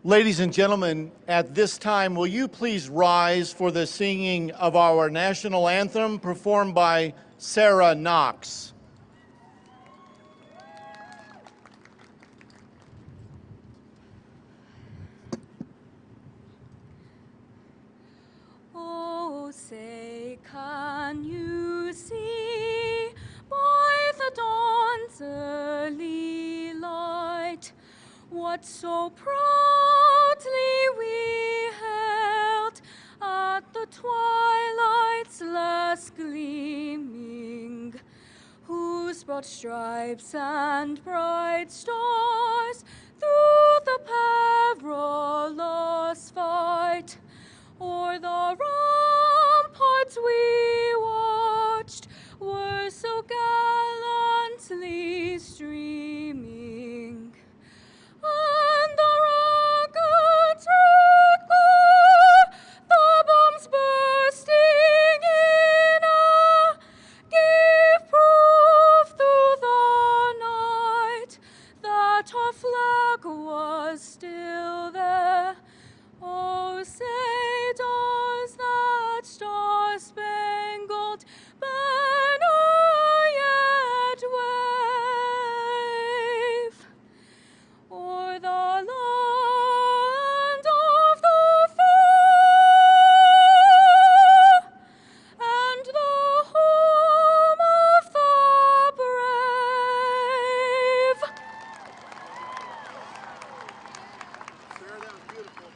Ladies and gentlemen, at this time, will you please rise for the singing of our national anthem performed by Sarah Knox. Oh, say, can you see by the dawn's early light what so proudly we held at the twilight's last gleaming, whose broad stripes and bright stars through the perilous fight o'er the ramparts we watched were so gallantly streaming. And the rockets red glare, the bombs bursting in air, gave proof through the night that our flag was still there. Oh, say does that star-spangled banner yet wave o'er the land of the fair and the home of the brave? Sarah, that was beautiful.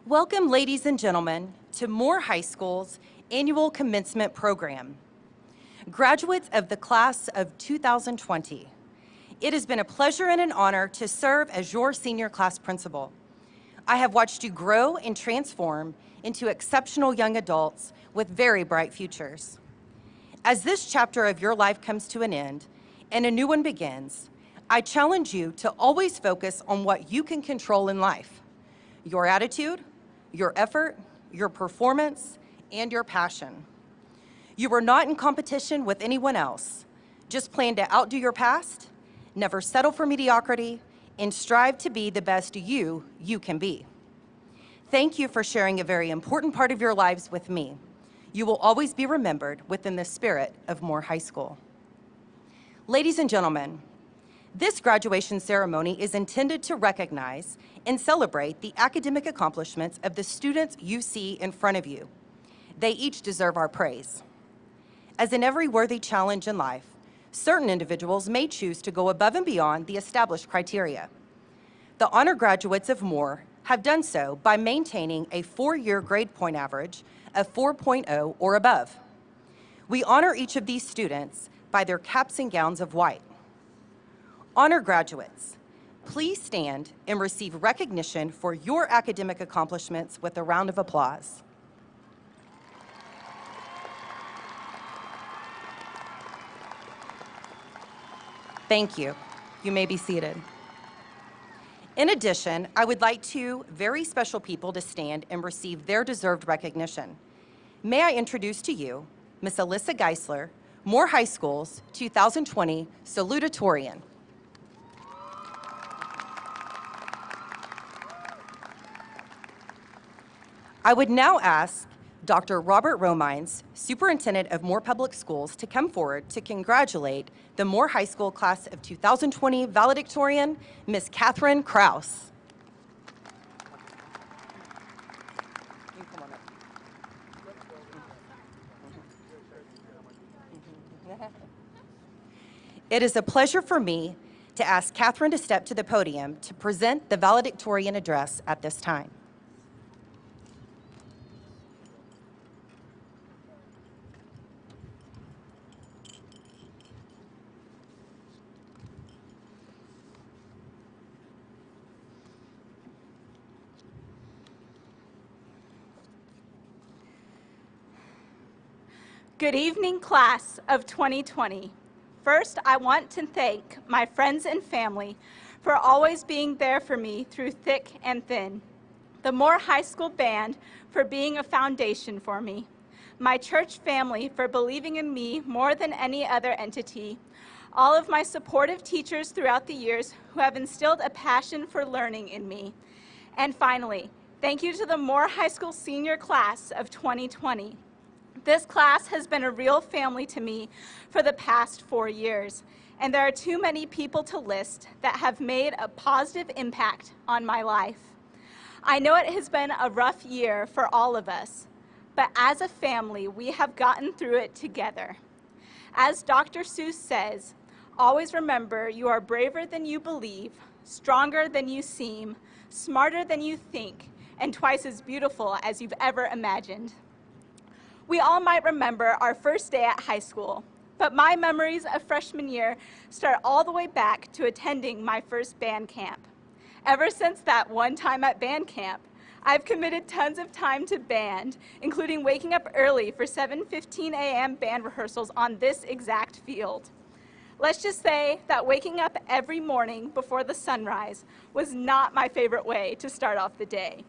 Welcome, ladies and gentlemen, to Moore High School's annual commencement program. Graduates of the class of 2020, it has been a pleasure and an honor to serve as your senior class principal. I have watched you grow and transform into exceptional young adults with very bright futures. As this chapter of your life comes to an end and a new one begins, I challenge you to always focus on what you can control in life: your attitude, your effort, your performance, and your passion. You are not in competition with anyone else. Just plan to outdo your past, never settle for mediocrity, and strive to be the best you can be. Thank you for sharing a very important part of your lives with me. You will always be remembered within the spirit of Moore High School. Ladies and gentlemen, this graduation ceremony is intended to recognize and celebrate the academic accomplishments of the students you see in front of you. They each deserve our praise. As in every worthy challenge in life, certain individuals may choose to go above and beyond the established criteria. The honor graduates of Moore have done so by maintaining a 4-year grade point average of 4.0 or above. We honor each of these students by their caps and gowns of white. Honor graduates, please stand and receive recognition for your academic accomplishments with a round of applause. Thank you. You may be seated. In addition, I would like two very special people to stand and receive their deserved recognition. May I introduce to you Ms. Alyssa Geisler, Moore High School's 2020 Salutatorian. I would now ask Dr. Robert Romines, Superintendent of Moore Public Schools, to come forward to congratulate the Moore High School class of 2020 valedictorian, Ms. Catherine Krause. It is a pleasure for me to ask Catherine to step to the podium to present the valedictorian address at this time. Good evening, class of 2020. First, I want to thank my friends and family for always being there for me through thick and thin. The Moore High School Band for being a foundation for me. my church family for believing in me more than any other entity, all of my supportive teachers throughout the years who have instilled a passion for learning in me, and finally, thank you to the Moore High School senior class of 2020. This class has been a real family to me for the past 4 years, and there are too many people to list that have made a positive impact on my life. I know it has been a rough year for all of us, but as a family, we have gotten through it together. As Dr. Seuss says, always remember you are braver than you believe, stronger than you seem, smarter than you think, and twice as beautiful as you've ever imagined. We all might remember our first day at high school, but my memories of freshman year start all the way back to attending my first band camp. Ever since that one time at band camp, I've committed tons of time to band, including waking up early for 7:15 a.m. band rehearsals on this exact field. Let's just say that waking up every morning before the sunrise was not my favorite way to start off the day.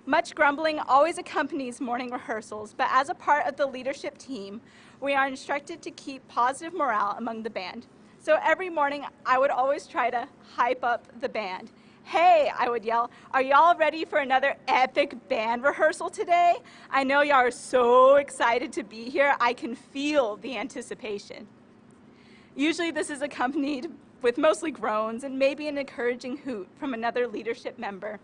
Much grumbling always accompanies morning rehearsals, but as a part of the leadership team, we are instructed to keep positive morale among the band. So every morning, I would always try to hype up the band. Hey, I would yell, are y'all ready for another epic band rehearsal today? I know y'all are so excited to be here. I can feel the anticipation. Usually this is accompanied with mostly groans and maybe an encouraging hoot from another leadership member.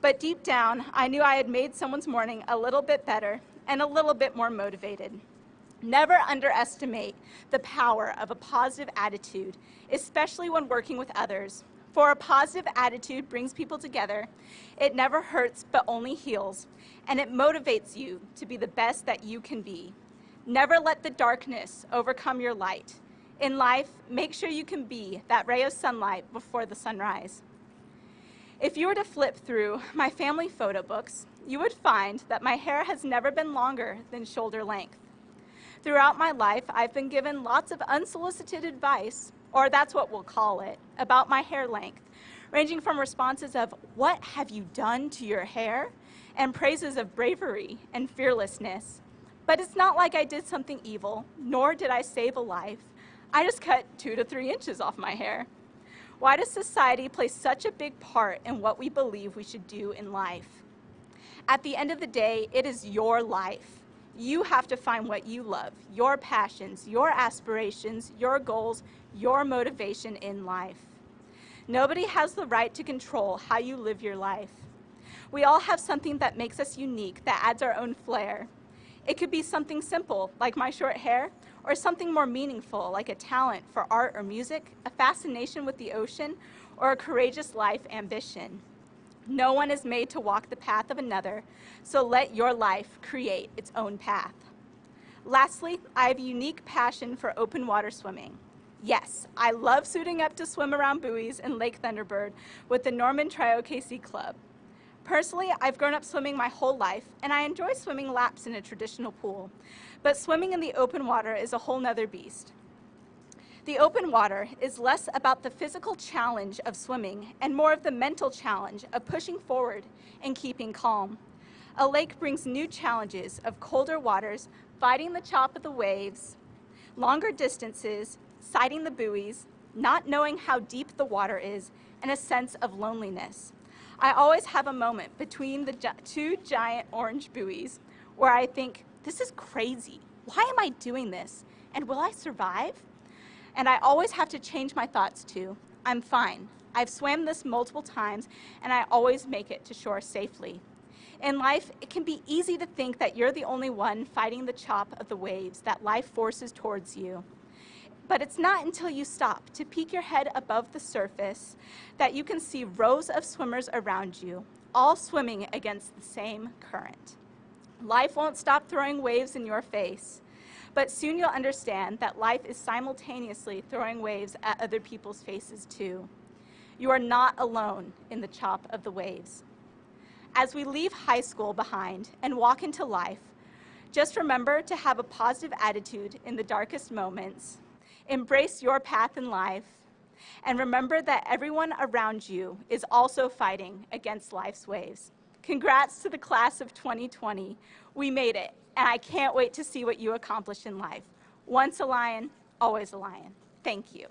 But deep down, I knew I had made someone's morning a little bit better and a little bit more motivated. Never underestimate the power of a positive attitude, especially when working with others. For a positive attitude brings people together, it never hurts but only heals, and it motivates you to be the best that you can be. Never let the darkness overcome your light. In life, make sure you can be that ray of sunlight before the sunrise. If you were to flip through my family photo books, you would find that my hair has never been longer than shoulder length. Throughout my life, I've been given lots of unsolicited advice, or that's what we'll call it, about my hair length, ranging from responses of, "What have you done to your hair?" and praises of bravery and fearlessness. But it's not like I did something evil, nor did I save a life. I just cut 2 to 3 inches off my hair. Why does society play such a big part in what we believe we should do in life? At the end of the day, it is your life. You have to find what you love, your passions, your aspirations, your goals, your motivation in life. Nobody has the right to control how you live your life. We all have something that makes us unique, that adds our own flair. It could be something simple, like my short hair, or something more meaningful, like a talent for art or music, a fascination with the ocean, or a courageous life ambition. No one is made to walk the path of another, so let your life create its own path. Lastly, I have a unique passion for open water swimming. Yes, I love suiting up to swim around buoys in Lake Thunderbird with the Norman Tri-OKC Club. Personally, I've grown up swimming my whole life, and I enjoy swimming laps in a traditional pool. But swimming in the open water is a whole nother beast. The open water is less about the physical challenge of swimming and more of the mental challenge of pushing forward and keeping calm. A lake brings new challenges of colder waters, fighting the chop of the waves, longer distances, sighting the buoys, not knowing how deep the water is, and a sense of loneliness. I always have a moment between the 2 giant orange buoys where I think, this is crazy. Why am I doing this? And will I survive? And I always have to change my thoughts to, I'm fine. I've swam this multiple times, and I always make it to shore safely. In life, it can be easy to think that you're the only one fighting the chop of the waves that life forces towards you. But it's not until you stop to peek your head above the surface that you can see rows of swimmers around you, all swimming against the same current. Life won't stop throwing waves in your face, but soon you'll understand that life is simultaneously throwing waves at other people's faces too. You are not alone in the chop of the waves. As we leave high school behind and walk into life, just remember to have a positive attitude in the darkest moments. Embrace your path in life, and remember that everyone around you is also fighting against life's waves. Congrats to the class of 2020. We made it, and I can't wait to see what you accomplish in life. Once a lion, always a lion. Thank you.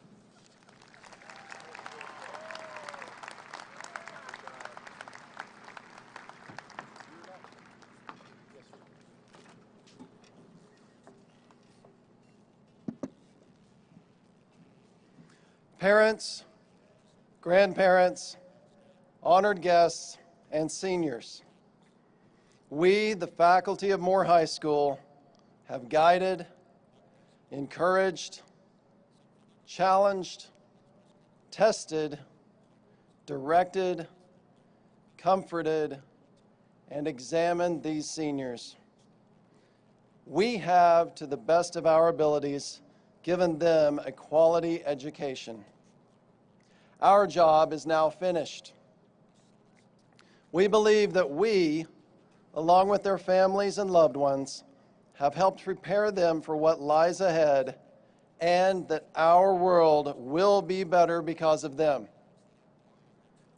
Parents, grandparents, honored guests, and seniors, we, the faculty of Moore High School, have guided, encouraged, challenged, tested, directed, comforted, and examined these seniors. We have, to the best of our abilities, given them a quality education. Our job is now finished. We believe that we, along with their families and loved ones, have helped prepare them for what lies ahead, and that our world will be better because of them.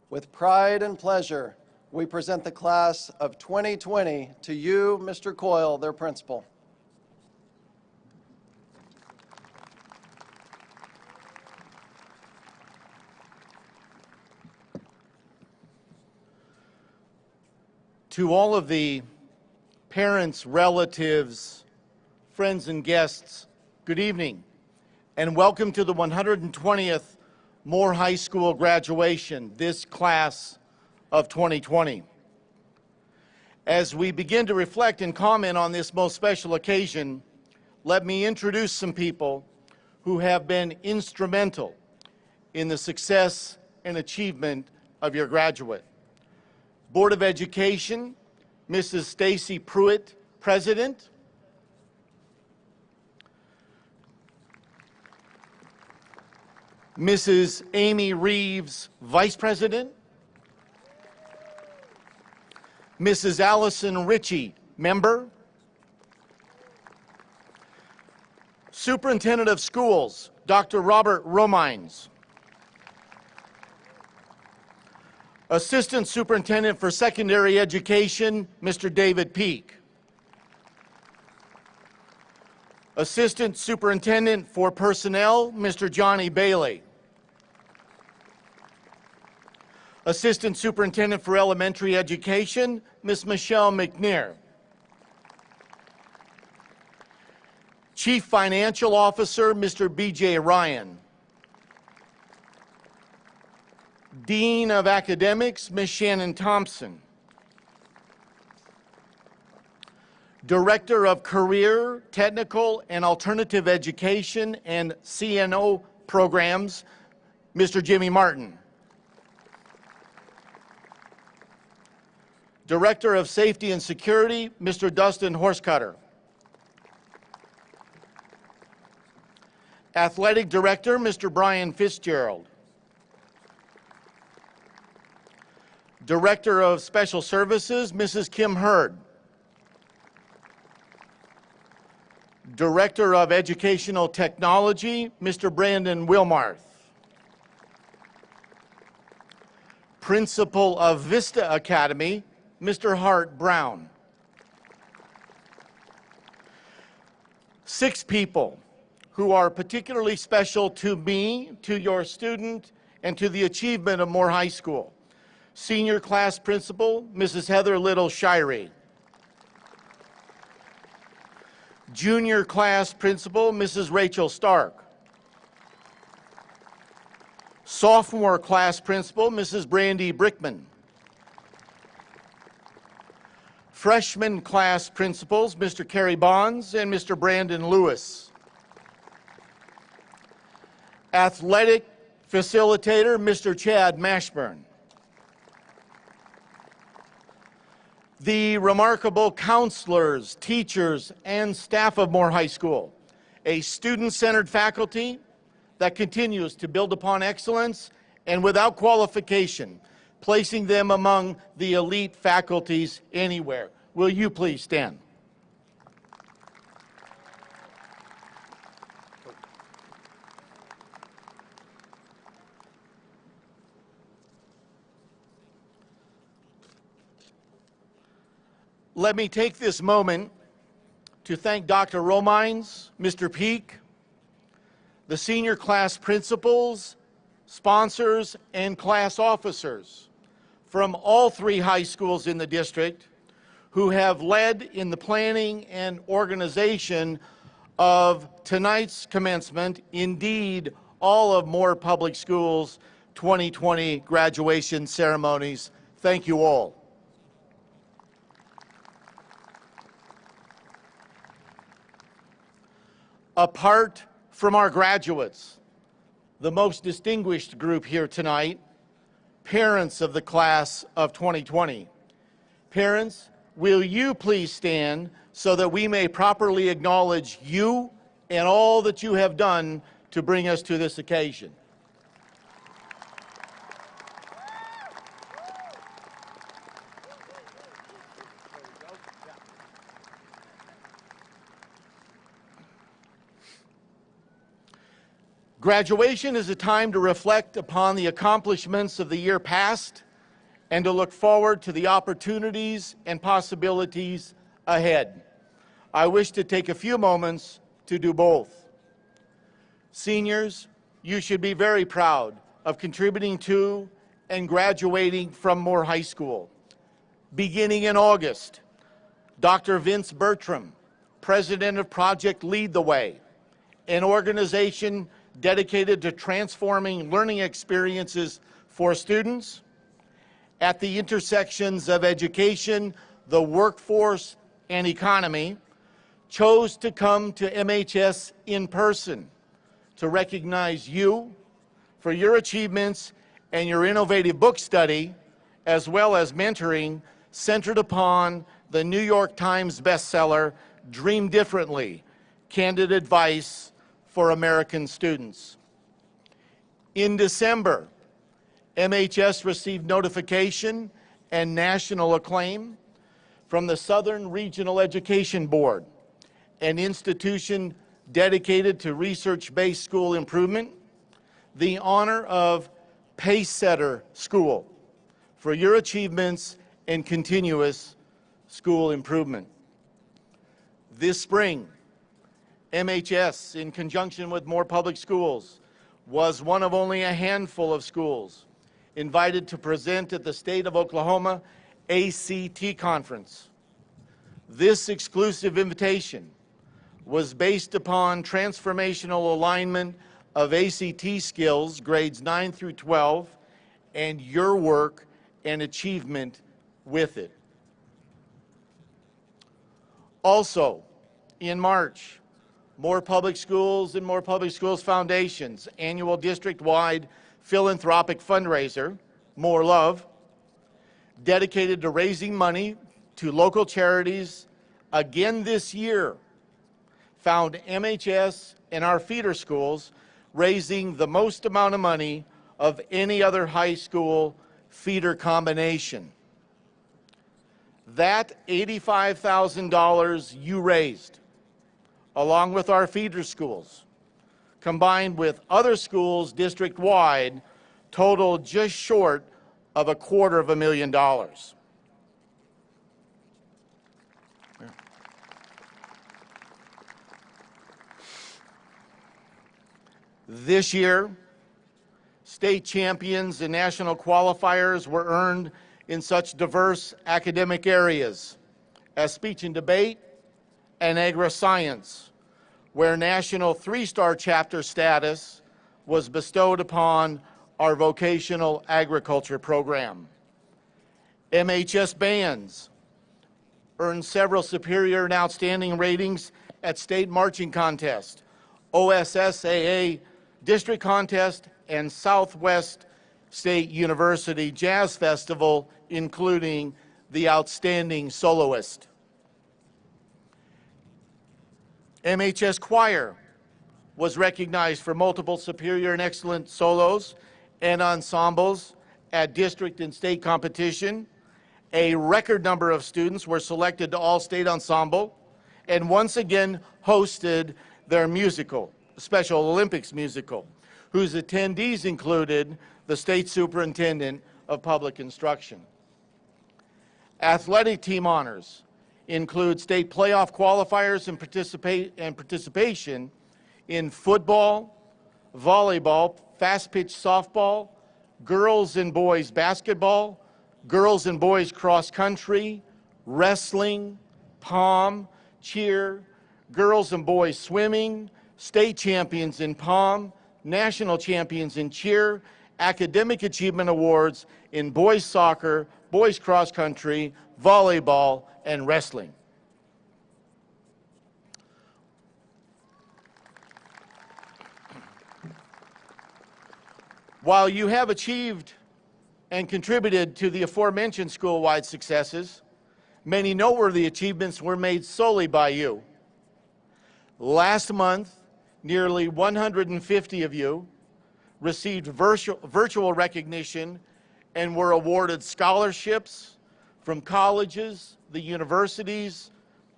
With pride and pleasure, we present the class of 2020 to you, Mr. Coyle, their principal. To all of the parents, relatives, friends, and guests, good evening, and welcome to the 120th Moore High School graduation, this class of 2020. As we begin to reflect and comment on this most special occasion, let me introduce some people who have been instrumental in the success and achievement of your graduate. Board of Education, Mrs. Stacy Pruitt, President. Mrs. Amy Reeves, Vice President. Mrs. Allison Ritchie, Member. Superintendent of Schools, Dr. Robert Romines. Assistant Superintendent for Secondary Education, Mr. David Peak. Assistant Superintendent for Personnel, Mr. Johnny Bailey. Assistant Superintendent for Elementary Education, Ms. Michelle McNair. Chief Financial Officer, Mr. B.J. Ryan. Dean of Academics, Ms. Shannon Thompson. Director of Career, Technical, and Alternative Education and CNO Programs, Mr. Jimmy Martin. Director of Safety and Security, Mr. Dustin Horsecutter. Athletic Director, Mr. Brian Fitzgerald. Director of Special Services, Mrs. Kim Hurd. Director of Educational Technology, Mr. Brandon Wilmarth. Principal of Vista Academy, Mr. Hart Brown. 6 people who are particularly special to me, to your student, and to the achievement of Moore High School. Senior Class Principal, Mrs. Heather Little-Shirey. Junior Class Principal, Mrs. Rachel Stark. Sophomore Class Principal, Mrs. Brandy Brickman. Freshman Class Principals, Mr. Kerry Bonds and Mr. Brandon Lewis. Athletic Facilitator, Mr. Chad Mashburn. The remarkable counselors, teachers, and staff of Moore High School, a student-centered faculty that continues to build upon excellence and without qualification, placing them among the elite faculties anywhere. Will you please stand? let me take this moment to thank Dr. Romines, Mr. Peak, the senior class principals, sponsors, and class officers from all 3 high schools in the district who have led in the planning and organization of tonight's commencement, indeed all of Moore Public Schools 2020 graduation ceremonies. Thank you all. Apart from our graduates, the most distinguished group here tonight, parents of the class of 2020. Parents, will you please stand so that we may properly acknowledge you and all that you have done to bring us to this occasion. Graduation is a time to reflect upon the accomplishments of the year past and to look forward to the opportunities and possibilities ahead. I wish to take a few moments to do both. Seniors, you should be very proud of contributing to and graduating from Moore High School. Beginning in August, Dr. Vince Bertram, president of Project Lead the Way, an organization dedicated to transforming learning experiences for students at the intersections of education, the workforce, and economy, chose to come to MHS in person to recognize you for your achievements and your innovative book study, as well as mentoring centered upon the New York Times bestseller, Dream Differently, Candid Advice for American Students. In December, MHS received notification and national acclaim from the Southern Regional Education Board, an institution dedicated to research-based school improvement, the honor of Pacesetter School for your achievements in continuous school improvement. This spring, MHS, in conjunction with Moore Public Schools, was one of only a handful of schools invited to present at the State of Oklahoma ACT Conference. This exclusive invitation was based upon transformational alignment of ACT skills, grades 9 through 12, and your work and achievement with it. Also, in March, Moore Public Schools and Moore Public Schools Foundation's annual district-wide philanthropic fundraiser, More Love, dedicated to raising money to local charities, again this year, found MHS and our feeder schools raising the most amount of money of any other high school feeder combination. That $85,000 you raised, along with our feeder schools, combined with other schools district-wide, totaled just short of $250,000. This year, state champions and national qualifiers were earned in such diverse academic areas as speech and debate and agri-science, where national 3-star chapter status was bestowed upon our vocational agriculture program. MHS bands earned several superior and outstanding ratings at state marching contest, OSSAA district contest, and Southwest State University Jazz Festival, including the Outstanding Soloist. MHS Choir was recognized for multiple superior and excellent solos and ensembles at district and state competition. A record number of students were selected to All-State Ensemble and once again hosted their musical, Special Olympics musical, whose attendees included the State Superintendent of Public Instruction. Athletic team honors include state playoff qualifiers and participation in football, volleyball, fast-pitch softball, girls and boys basketball, girls and boys cross country, wrestling, pom, cheer, girls and boys swimming, state champions in pom, national champions in cheer, academic achievement awards in boys soccer, boys cross country, volleyball, and wrestling. While you have achieved and contributed to the aforementioned school-wide successes, many noteworthy achievements were made solely by you. Last month, nearly 150 of you received virtual recognition and were awarded scholarships from colleges, the universities,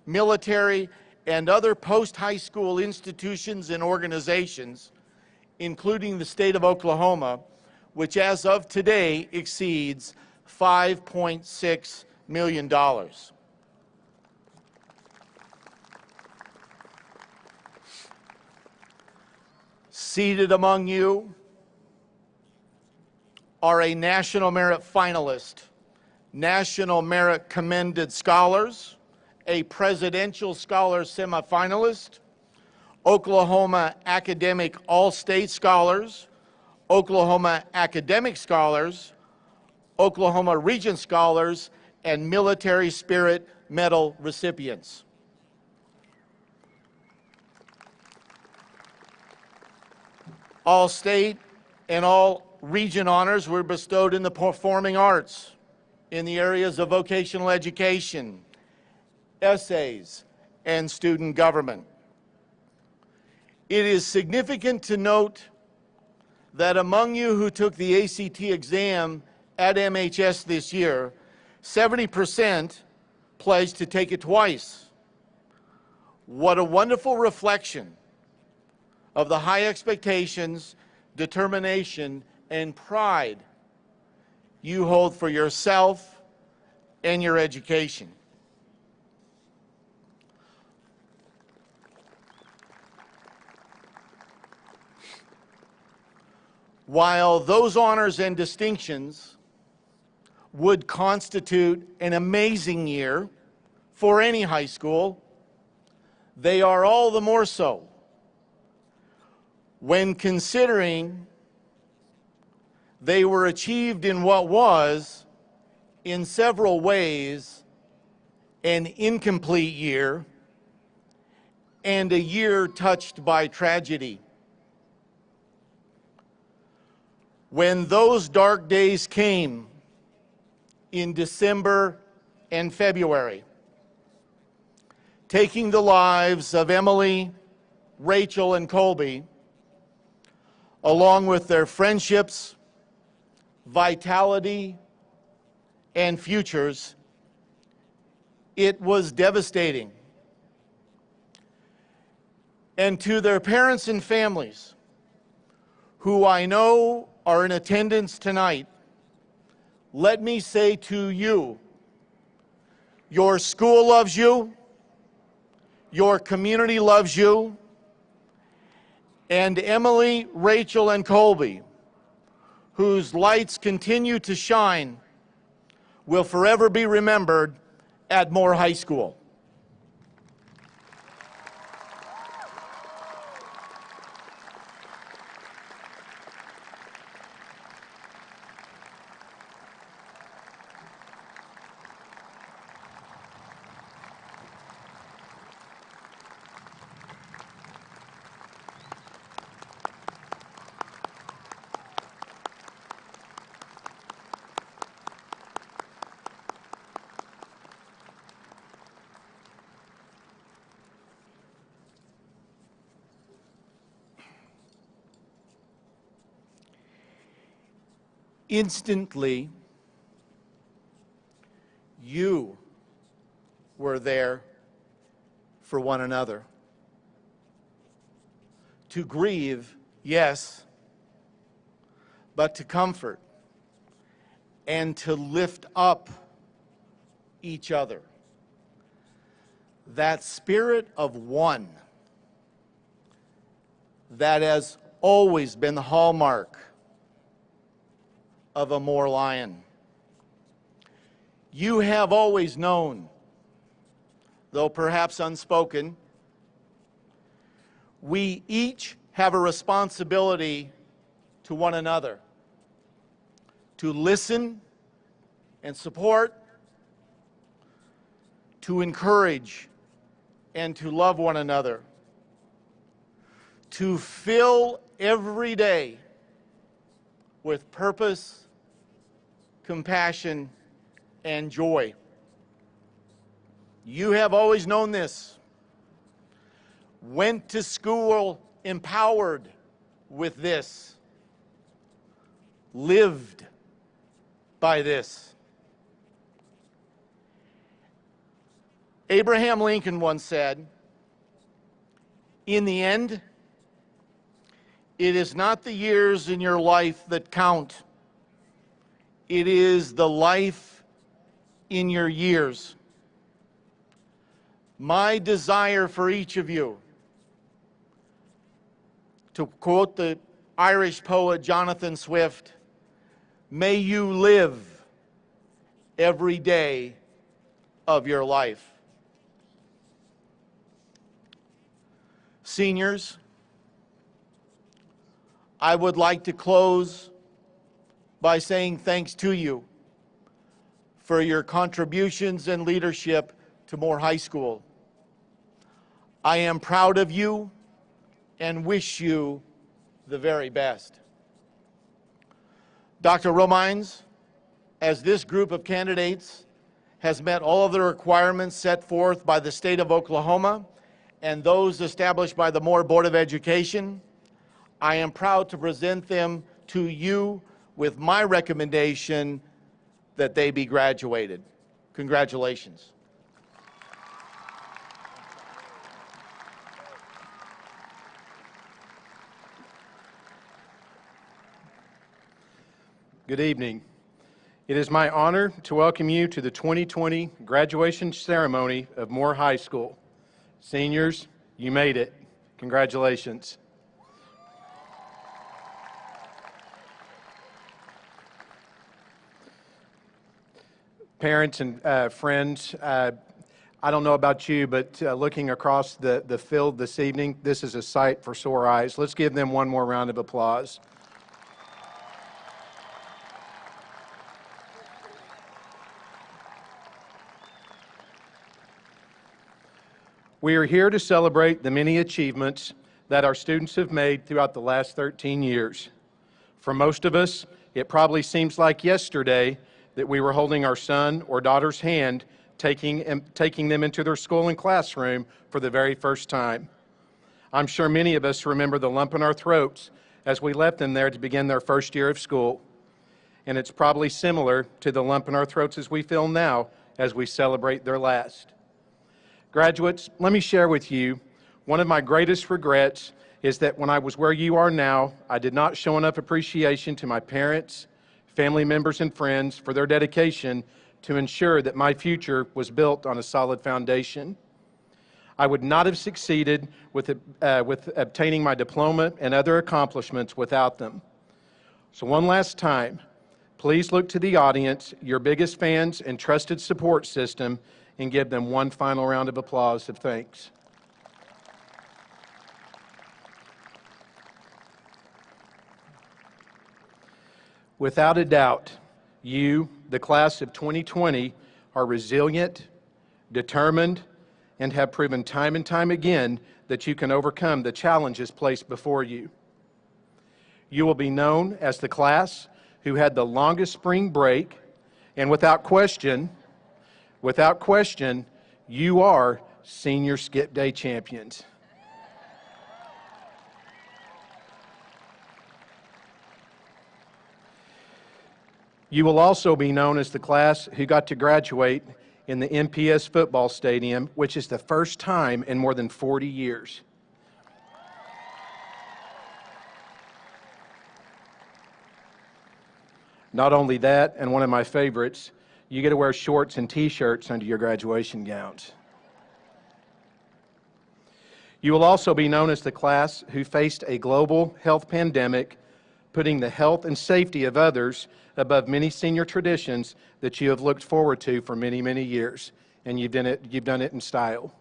military, and other post-high school institutions and organizations, including the state of Oklahoma, which as of today exceeds $5.6 million. Seated among you are a National Merit Finalist, National Merit Commended Scholars, a Presidential Scholar Semifinalist, Oklahoma Academic All-State Scholars, Oklahoma Academic Scholars, Oklahoma Region Scholars, and Military Spirit Medal recipients. All state and all region honors were bestowed in the performing arts, in the areas of vocational education, essays, and student government. It is significant to note that among you who took the ACT exam at MHS this year, 70% pledged to take it twice. What a wonderful reflection of the high expectations, determination, and pride you hold for yourself and your education. While those honors and distinctions would constitute an amazing year for any high school, they are all the more so when considering they were achieved in what was, in several ways, an incomplete year and a year touched by tragedy. When those dark days came in December and February, taking the lives of Emily, Rachel, and Colby, along with their friendships, vitality, and futures, it was devastating. And to their parents and families, who I know are in attendance tonight, let me say to you, your school loves you, your community loves you, and Emily, Rachel, and Colby, whose lights continue to shine, will forever be remembered at Moore High School. Instantly, you were there for one another. To grieve, yes, but to comfort and to lift up each other. that spirit of one that has always been the hallmark of a Moore Lion. You have always known, though perhaps unspoken, we each have a responsibility to one another, to listen and support, to encourage and to love one another, to fill every day with purpose, compassion, and joy. You have always known this, went to school empowered with this, lived by this. Abraham Lincoln once said, "In the end, it is not the years in your life that count. It is the life in your years." My desire for each of you, to quote the Irish poet Jonathan Swift, may you live every day of your life. Seniors, I would like to close by saying thanks to you for your contributions and leadership to Moore High School. I am proud of you and wish you the very best. Dr. Romines, as this group of candidates has met all of the requirements set forth by the state of Oklahoma and those established by the Moore Board of Education, I am proud to present them to you with my recommendation that they be graduated. Congratulations. Good evening. It is my honor to welcome you to the 2020 graduation ceremony of Moore High School. Seniors, you made it. Congratulations. Parents and friends, I don't know about you, but looking across the field this evening, this is a sight for sore eyes. Let's give them one more round of applause. We are here to celebrate the many achievements that our students have made throughout the last 13 years. For most of us, it probably seems like yesterday that we were holding our son or daughter's hand, taking them into their school and classroom for the very first time. I'm sure many of us remember the lump in our throats as we left them there to begin their first year of school. And it's probably similar to the lump in our throats as we feel now as we celebrate their last. Graduates, let me share with you, one of my greatest regrets is that when I was where you are now, I did not show enough appreciation to my parents, family members, and friends for their dedication to ensure that my future was built on a solid foundation. I would not have succeeded with obtaining my diploma and other accomplishments without them. So one last time, please look to the audience, your biggest fans and trusted support system, and give them one final round of applause of thanks. Without a doubt, you, the class of 2020, are resilient, determined, and have proven time and time again that you can overcome the challenges placed before you. You will be known as the class who had the longest spring break, and without question, you are senior skip day champions. You will also be known as the class who got to graduate in the MPS football stadium, which is the first time in more than 40 years. Not only that, and one of my favorites, you get to wear shorts and t-shirts under your graduation gowns. You will also be known as the class who faced a global health pandemic, putting the health and safety of others above many senior traditions that you have looked forward to for many, many years, and you've done it in style.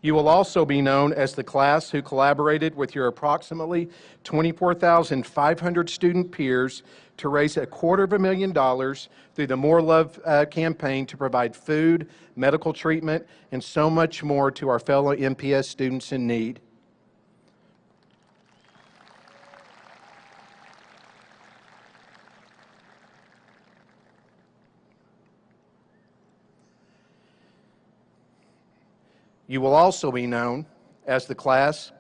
You will also be known as the class who collaborated with your approximately 24,500 student peers to raise $250,000 through the More Love campaign to provide food, medical treatment, and so much more to our fellow MPS students in need. You will also be known as the class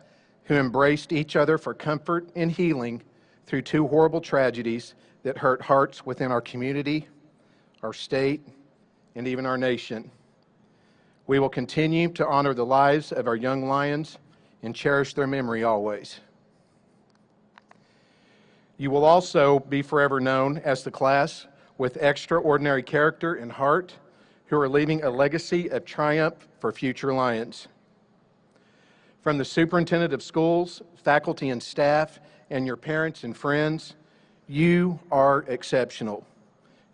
who embraced each other for comfort and healing through two horrible tragedies that hurt hearts within our community, our state, and even our nation. We will continue to honor the lives of our young lions and cherish their memory always. You will also be forever known as the class with extraordinary character and heart who are leaving a legacy of triumph for future Lions. From the superintendent of schools, faculty and staff, and your parents and friends, you are exceptional.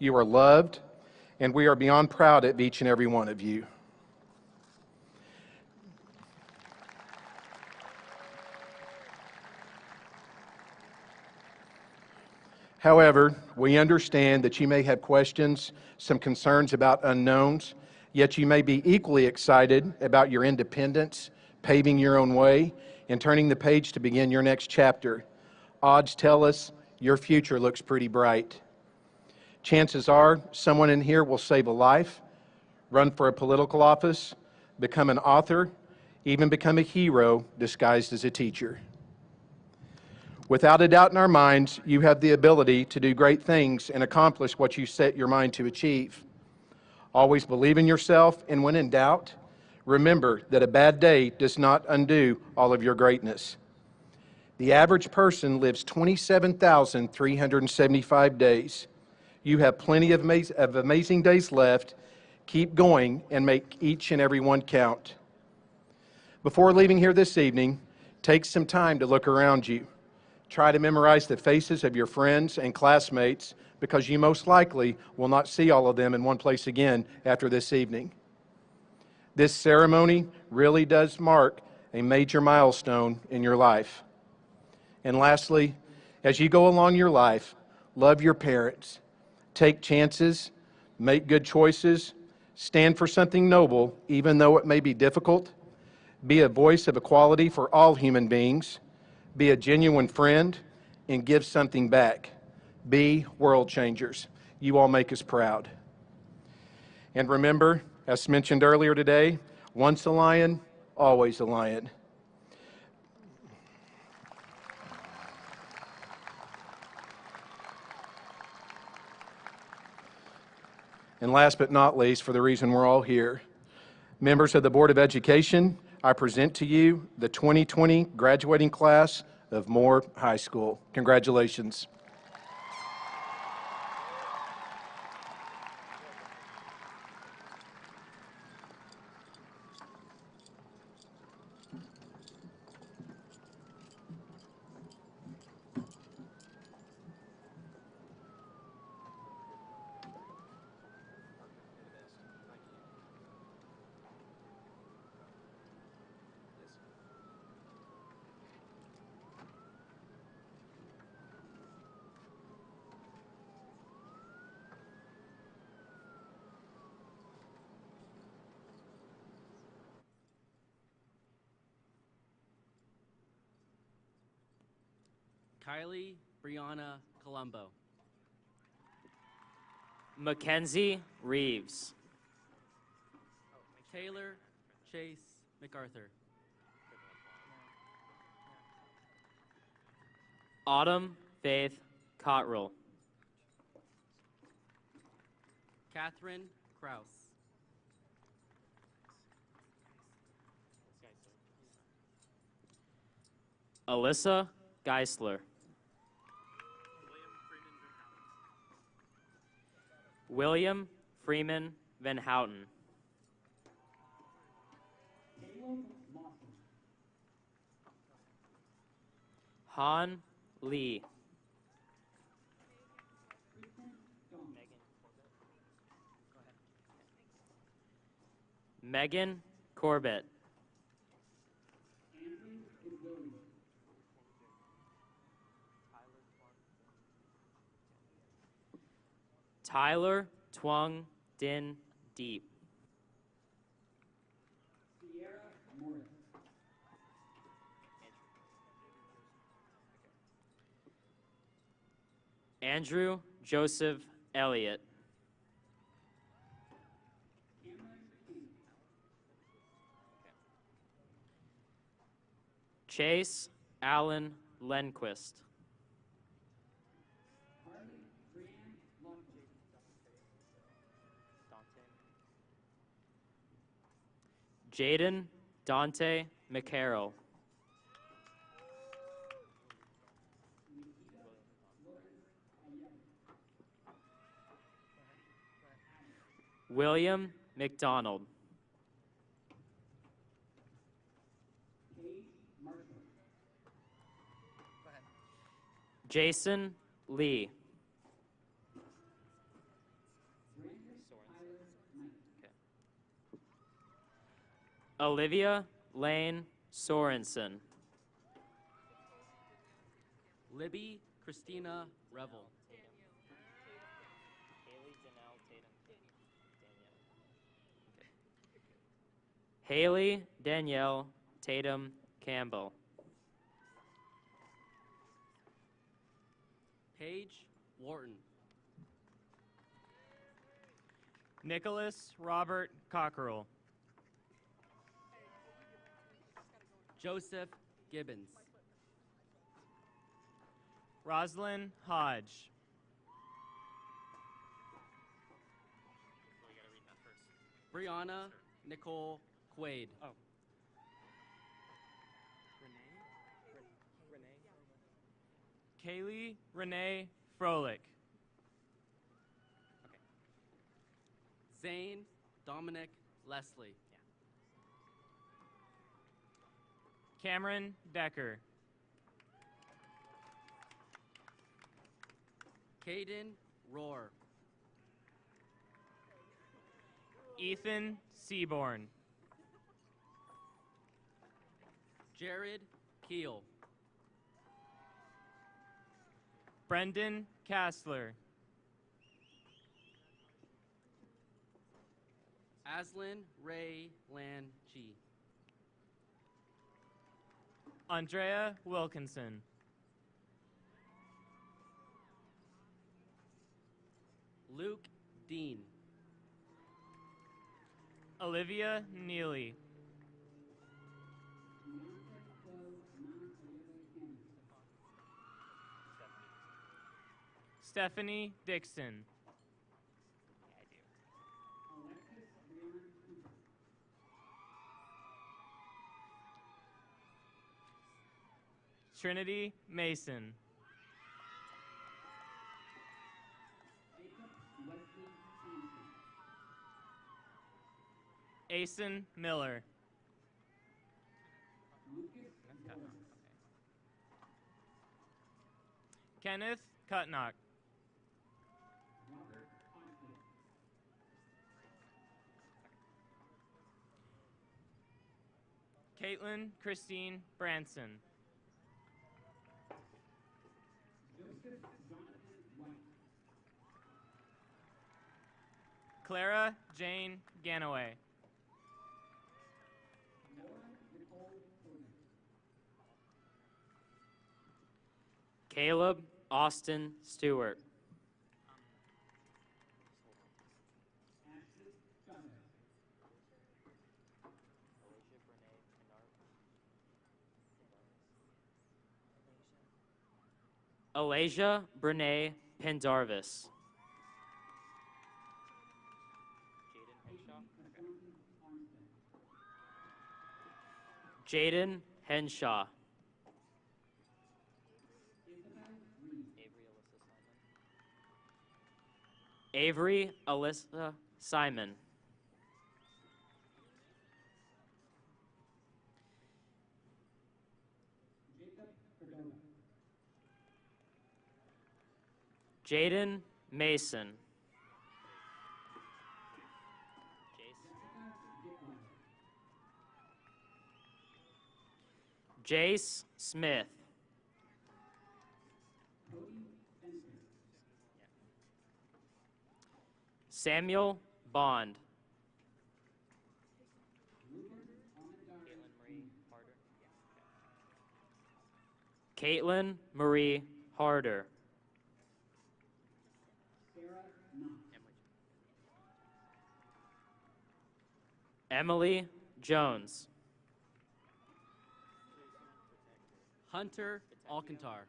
You are loved, and we are beyond proud of each and every one of you. However, we understand that you may have questions, some concerns about unknowns, yet you may be equally excited about your independence, paving your own way, and turning the page to begin your next chapter. Odds tell us your future looks pretty bright. Chances are someone in here will save a life, run for a political office, become an author, even become a hero disguised as a teacher. Without a doubt in our minds, you have the ability to do great things and accomplish what you set your mind to achieve. Always believe in yourself, and when in doubt, remember that a bad day does not undo all of your greatness. The average person lives 27,375 days. You have plenty of amazing days left. Keep going and make each and every one count. Before leaving here this evening, take some time to look around you. Try to memorize the faces of your friends and classmates because you most likely will not see all of them in one place again after this evening. This ceremony really does mark a major milestone in your life. And lastly, as you go along your life, love your parents, take chances, make good choices, stand for something noble even though it may be difficult, be a voice of equality for all human beings, be a genuine friend, and give something back. Be world changers. You all make us proud. And remember, as mentioned earlier today, once a lion, always a lion. And last but not least, for the reason we're all here, members of the Board of Education, I present to you the 2020 graduating class of Moore High School. Congratulations. Kylie Brianna Colombo. Mackenzie Reeves. Taylor Chase MacArthur. Autumn Faith Cottrell. Catherine Krause. Alyssa Geisler. William Freeman Van Houten. Han Lee. Megan Corbett. Tyler Twung Din Deep. Andrew Joseph Elliott. Chase Allen Lenquist. Jaden Dante McCarroll. William McDonald. Jason Lee. Olivia Lane Sorensen. Libby Christina Revel. Haley Danielle Tatum Campbell. Paige Wharton. Nicholas Robert Cockerell. Joseph Gibbons. Roslyn Hodge. Brianna Nicole Quaid. Kaylee Renee Froelich. Zane Dominic Leslie. Cameron Decker. Caden Rohr. Ethan Seaborn. Jared Keel. Brendan Castler. Aslan Ray Lan Chi. Andrea Wilkinson. Luke Dean. Olivia Neely. Stephanie Dixon. Trinity Mason. Asen Miller. Kenneth Kutnock. Caitlin Christine Branson. Clara Jane Ganaway. Caleb Austin Stewart. Alasia Brene Pendarvis. Jaden Henshaw. Avery Alyssa Simon. Jaden Mason. Jace Smith. Samuel Bond. Caitlin Marie Harder. Emily Jones. Hunter Alcantar.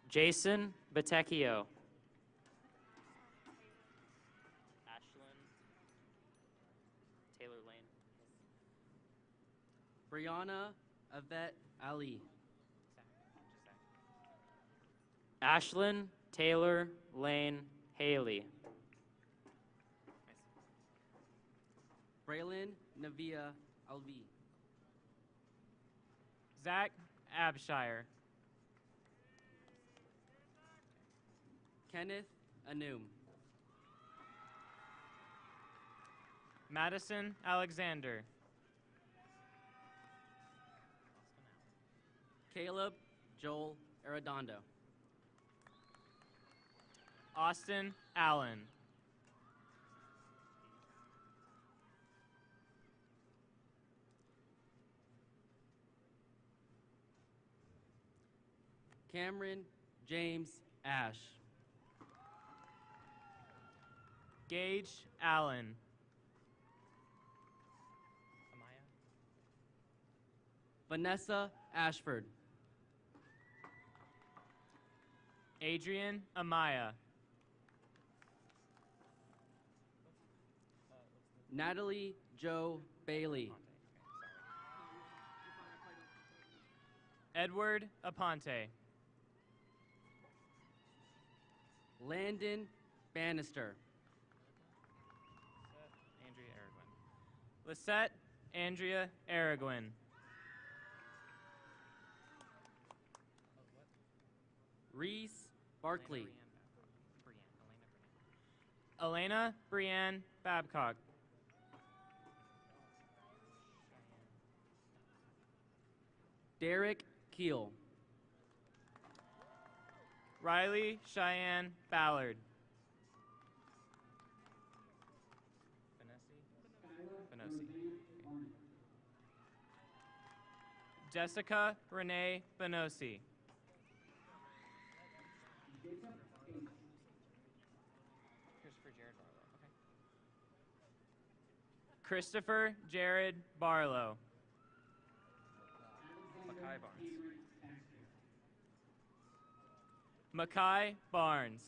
Jason Batecchio. Ashlyn Taylor Lane. Brianna Yvette Ali. Ashlyn Taylor Lane Haley. Braylon Navia Alvi. Zach Abshire. Kenneth Anum. Madison Alexander. Caleb Joel Arredondo. Austin Allen. Cameron James Ash. Gage Allen. Vanessa Ashford. Adrian Amaya. Natalie Joe Bailey. Edward Aponte. Landon Bannister. Andrea Araguen. Lisette Andrea Araguen. Reese Barkley. Elena Brienne Babcock. Derek Keel. Riley Cheyenne Ballard. Jessica Renee Benosi. Christopher Jared Barlow. Makai Barnes.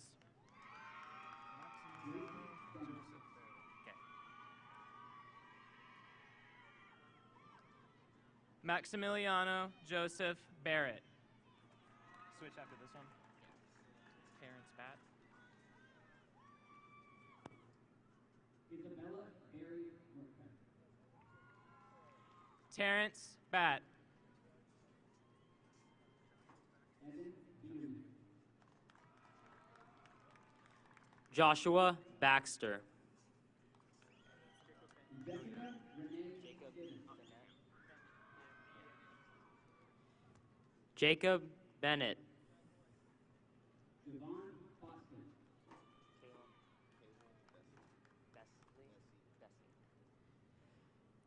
Maximiliano Joseph Barrett. Switch after this one. Terrence Bat. Terrence Bat. Joshua Baxter. Jacob Bennett.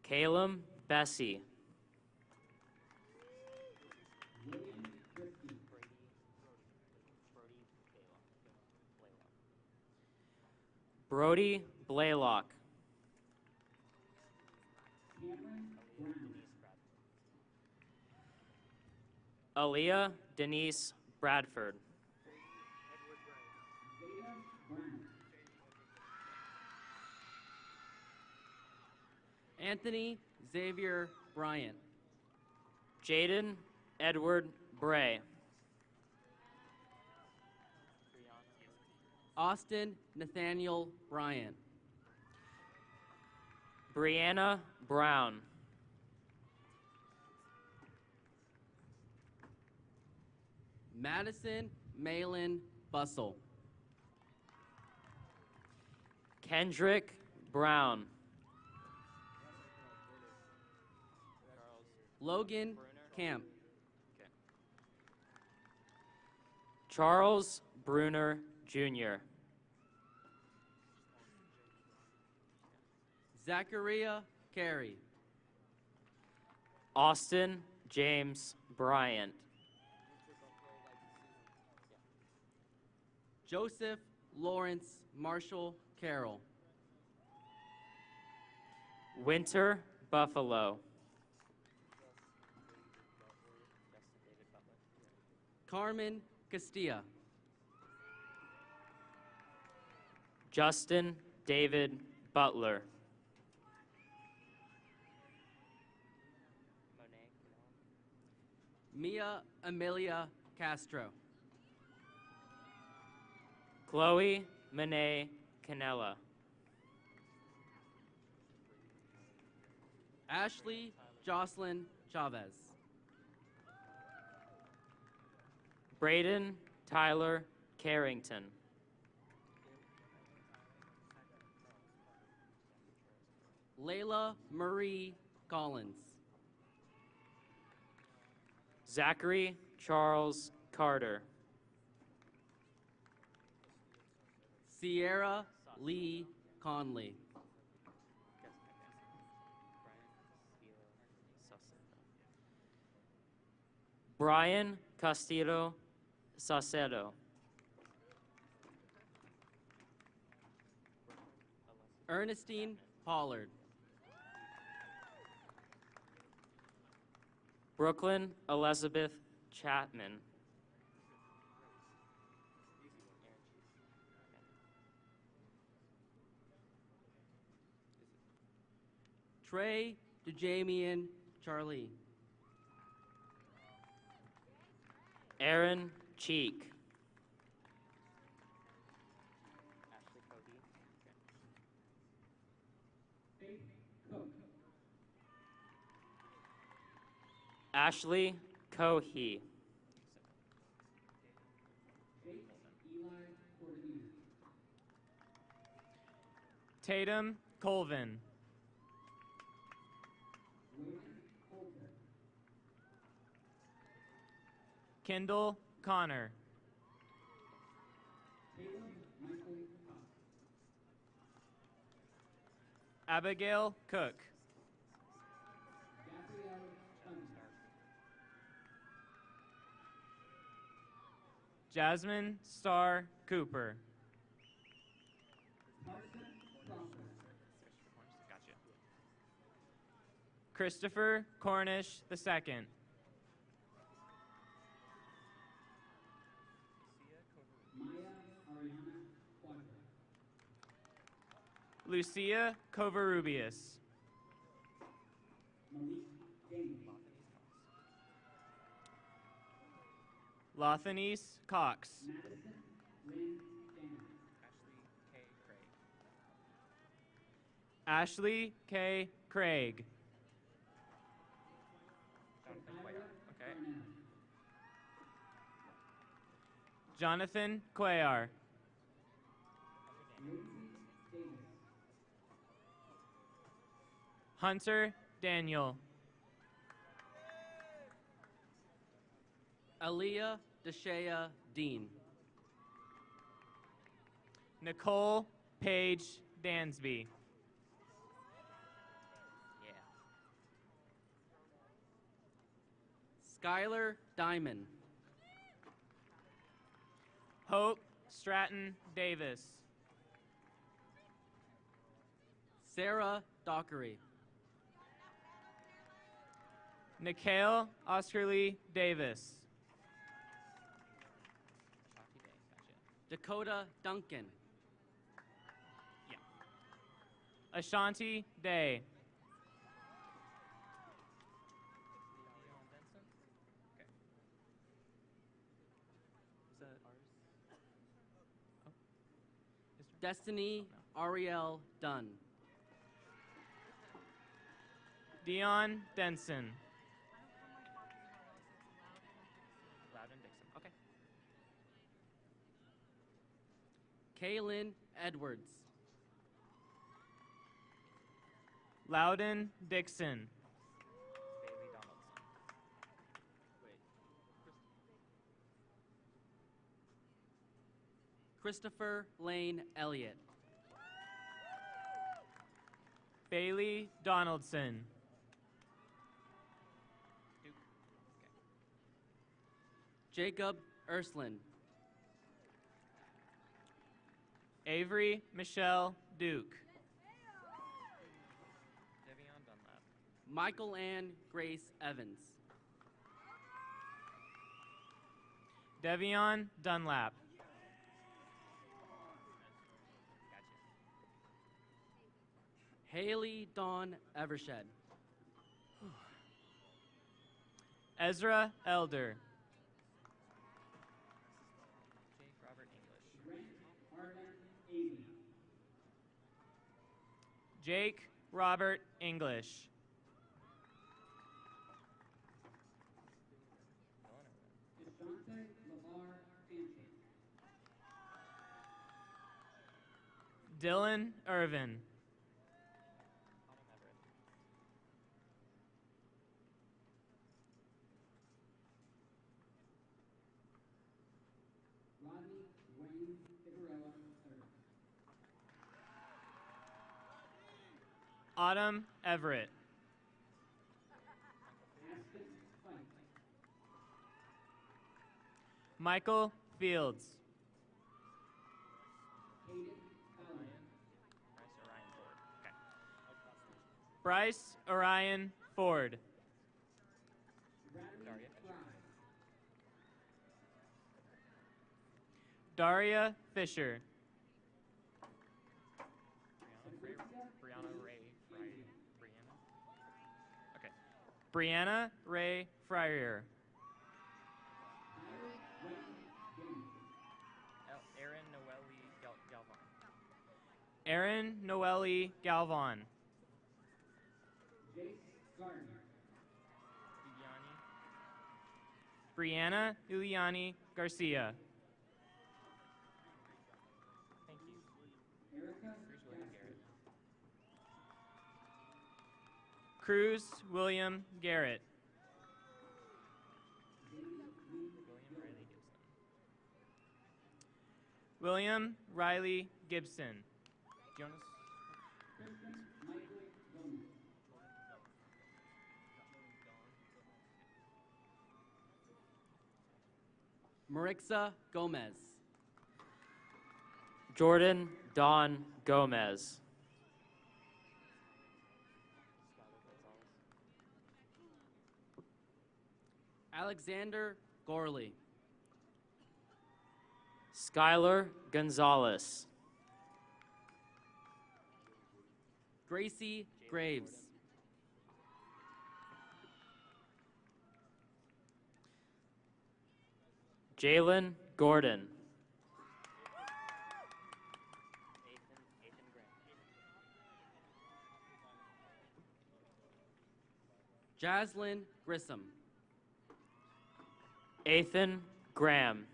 Caleb Bessie. Brody Blaylock. Aaliyah Denise Bradford. Anthony Xavier Bryant. Jaden Edward Bray. Austin Nathaniel Bryant. Brianna Brown. Madison Malin Bussell. Kendrick Brown. Logan Camp. Charles Bruner, Jr. Zachariah Carey. Austin James Bryant. Joseph Lawrence Marshall Carroll. Winter Buffalo. Carmen Castilla. Justin David Butler. Mia Amelia Castro. Chloe Monet Canella. Ashley Jocelyn Chavez. Braden Tyler Carrington. Layla Marie Collins. Zachary Charles Carter. Sierra Lee Conley. Brian Castillo Saucedo. Ernestine Pollard. Brooklyn Elizabeth Chapman. Trey DeJamian Charlie. Aaron Cheek. Ashley Cohey. Tatum Colvin. Kendall Connor. Abigail Cook. Jasmine Starr Cooper. Christopher Cornish II. Lucia Covarrubias. Lothanise Cox. Ashley K. Craig. Jonathan Cuellar. Hunter Daniel. Aaliyah Deshea Dean. Nicole Page Dansby. Skylar Diamond. Hope Stratton Davis. Sarah Dockery. Nikhil Oscarly Davis. Dakota Duncan. Ashanti Day. Destiny Ariel Dunn. Dion Denson. Kaylin Edwards. Loudon Dixon. Christopher Lane Elliott. Bailey Donaldson. Jacob Urslin. Avery Michelle Duke. Michael Ann Grace Evans. Devion Dunlap. Haley Dawn Evershed. Ezra Elder. Jake Robert English. Dylan Irvin. Autumn Everett. Michael Fields. Bryce Orion Ford. Daria Fisher. Brianna Ray Fryer. Erin Noelle Galvan. Brianna Uliani Garcia. Cruz William Garrett. William Riley Gibson. Marixa Gomez. Jordan Don Gomez. Alexander Gorley. Skylar Gonzalez. Gracie Graves. Jalen Gordon. Jaslyn Grissom. Ethan Graham.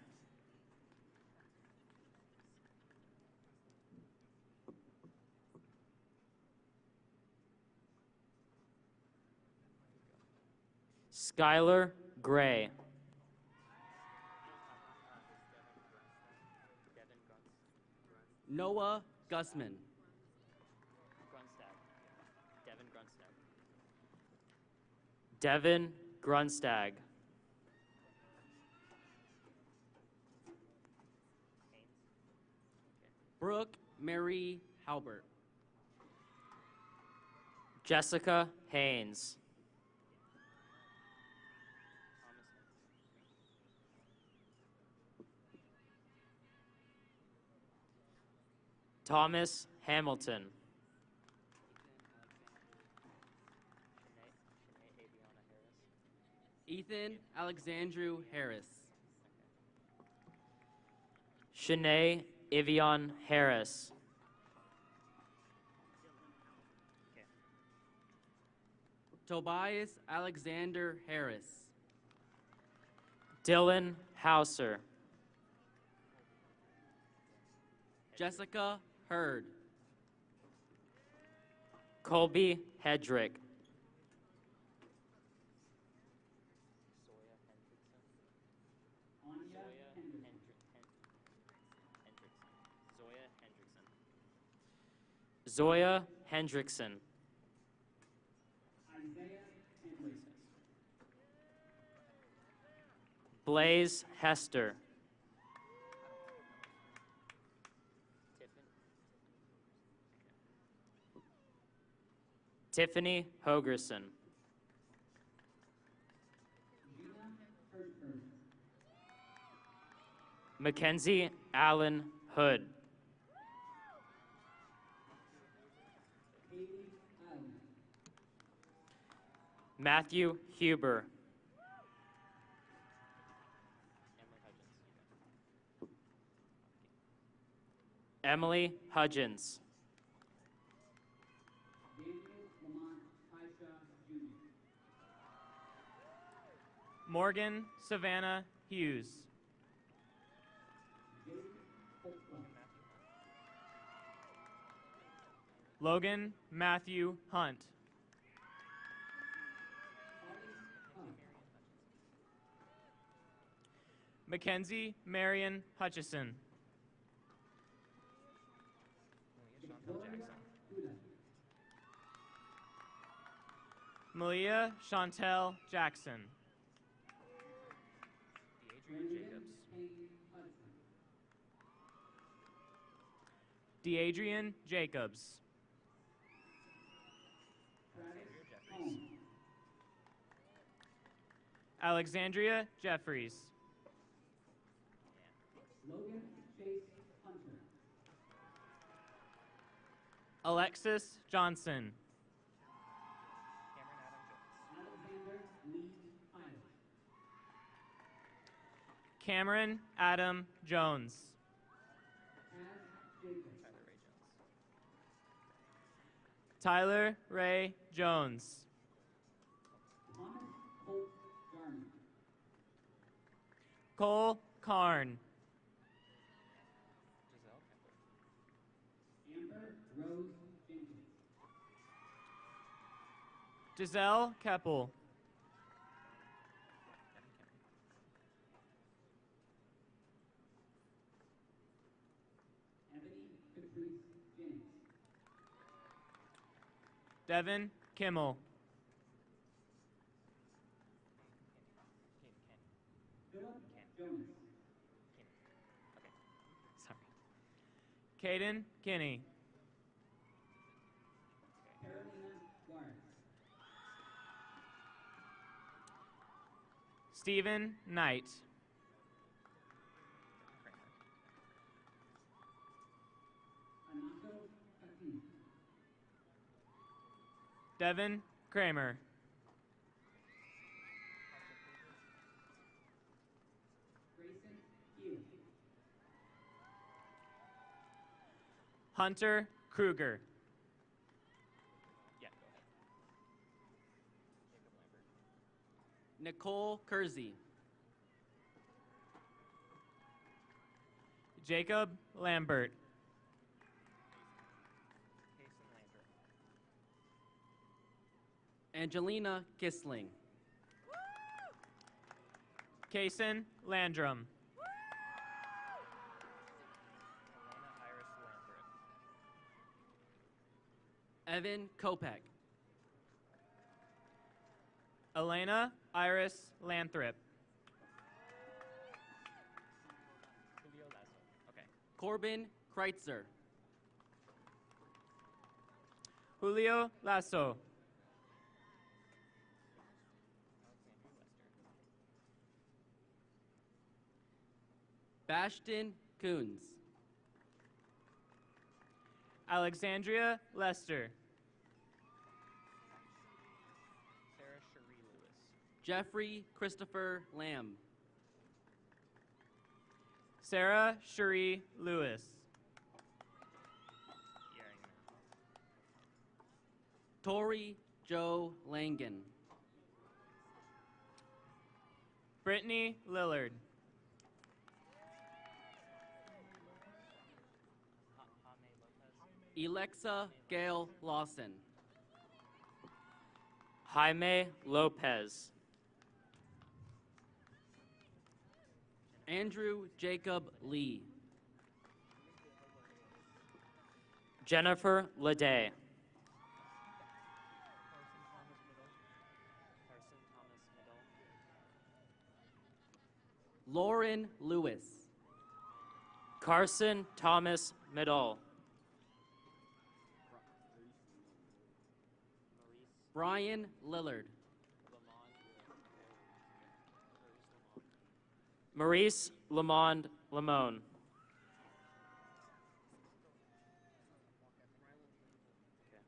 Skylar Gray. Noah Gussman. Devin Grunstag. Brooke Marie Halbert. Jessica Haynes. Thomas Hamilton. Ethan Alexandru Harris. Shanae Ivion Harris. Tobias Alexander Harris. Dylan Hauser. Jessica Hurd. Colby Hedrick. Zoya Hendrickson. Blaze Hester. Tiffany Hogerson. Mackenzie Allen Hood. Matthew Huber. Emily Hudgens. Morgan Savannah Hughes. Logan Matthew Hunt. Mackenzie Marion Hutchison. Malia Chantel Jackson. Deadrian Jacobs. Alexandria Jeffries. Alexis Johnson. Cameron Adam Jones. Tyler Ray Jones. Cole Karn. Giselle Keppel. Devin Kimmel. Caden Kinney. Stephen Knight. Devin Kramer. Hunter Kruger. Nicole Kersey. Jacob Lambert. Angelina Kissling. Kason Landrum. Evan Kopek. Elena Iris Lathrop. Corbin Kreitzer. Julio Lasso. Bastion Coons. Alexandria Lester. Jeffrey Christopher Lamb. Sarah Cherie Lewis. Tori Joe Langan. Brittany Lillard. Alexa Gail Lawson. Jaime Lopez. Andrew Jacob Lee. Jennifer Leday. Lauren Lewis. Carson Thomas Middle. Brian Lillard. Maurice Lamond Lamone.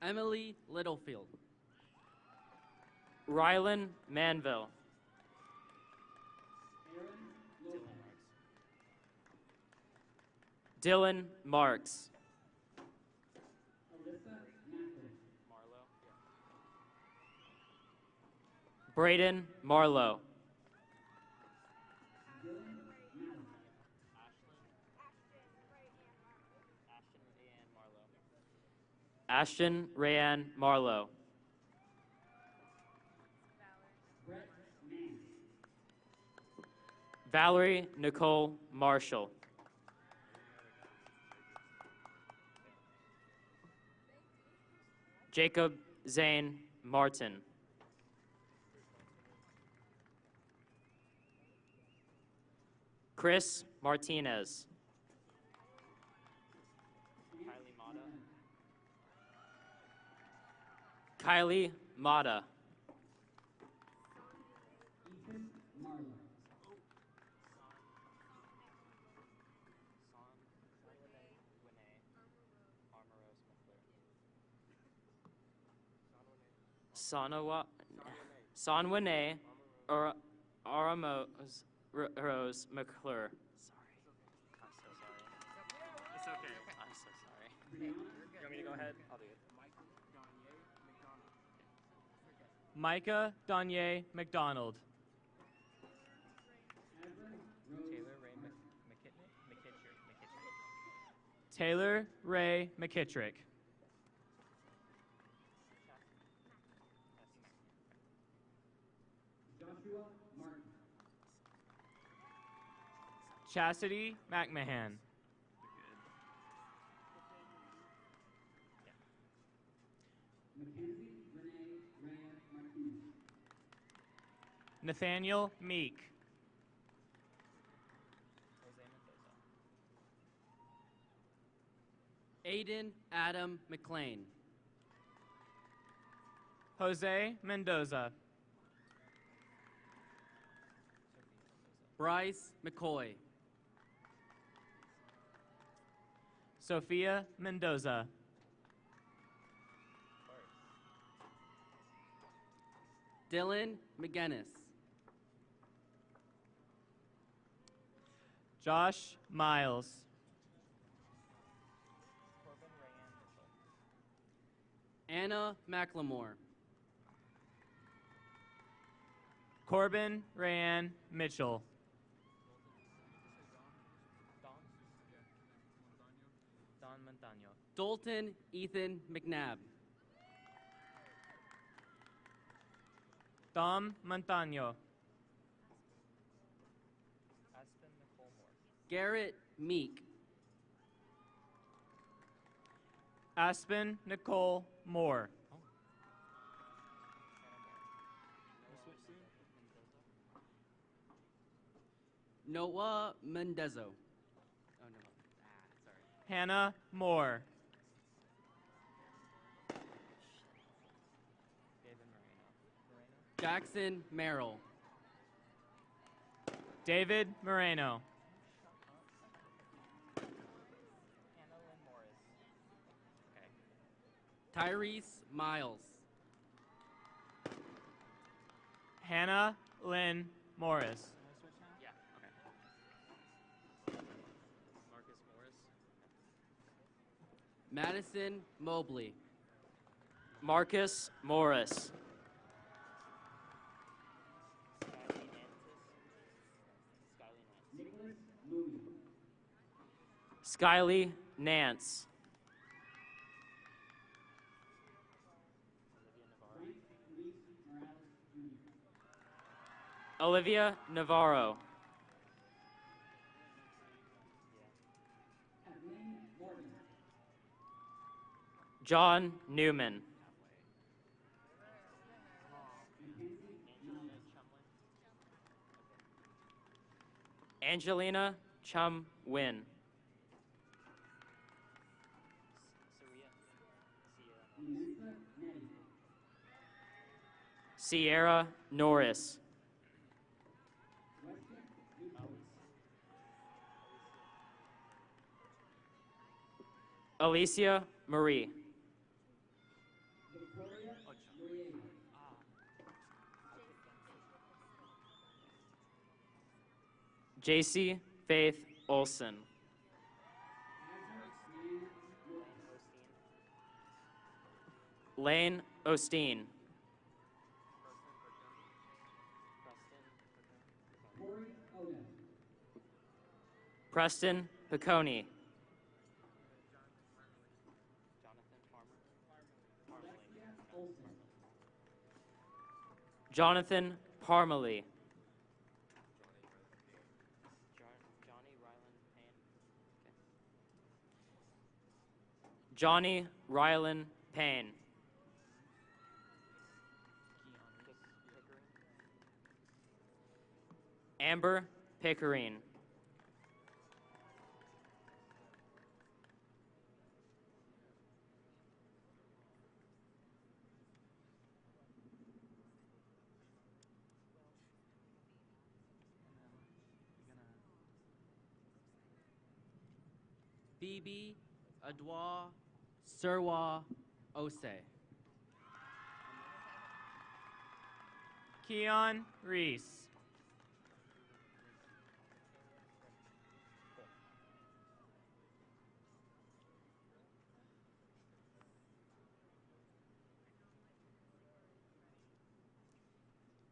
Emily Littlefield. Rylan Manville. Dylan Marks. Braden Marlowe. Ashton Rayanne Marlowe. Valerie Nicole Marshall. Jacob Zane Martin. Chris Martinez. Kylie Mata. Sanwane Aramos Rose McClure. Sorry. I'm so sorry. It's okay. I'm so sorry. You want me to go ahead? I'll do it. Micah Donier McDonald. Taylor Ray McKittrick. Chastity McMahon. Nathaniel Meek. Aiden Adam McLean. Jose Mendoza. Bryce McCoy. Sophia Mendoza. Dylan McGinnis. Josh Miles. Anna McLemore. Corbin Rayanne Mitchell. Don Montano. Dalton Ethan McNabb. Dom Montano. Garrett Meek. Aspen Nicole Moore. Noah Mendezo. Oh, no. Sorry. Hannah Moore. Jackson Merrill. David Moreno. Tyrese Miles. Hannah Lynn Morris. Madison Mobley. Marcus Morris. Skyly Nance. Olivia Navarro. John Newman. Angelina Chum Win. Sierra Norris. Alicia Marie. JC Faith Olson. Lane Osteen. Preston Piccone. Jonathan Parmalee. Johnny Rylan Payne. Amber Pickering. Phoebe Adwa Serwa Ose. Keon Reese.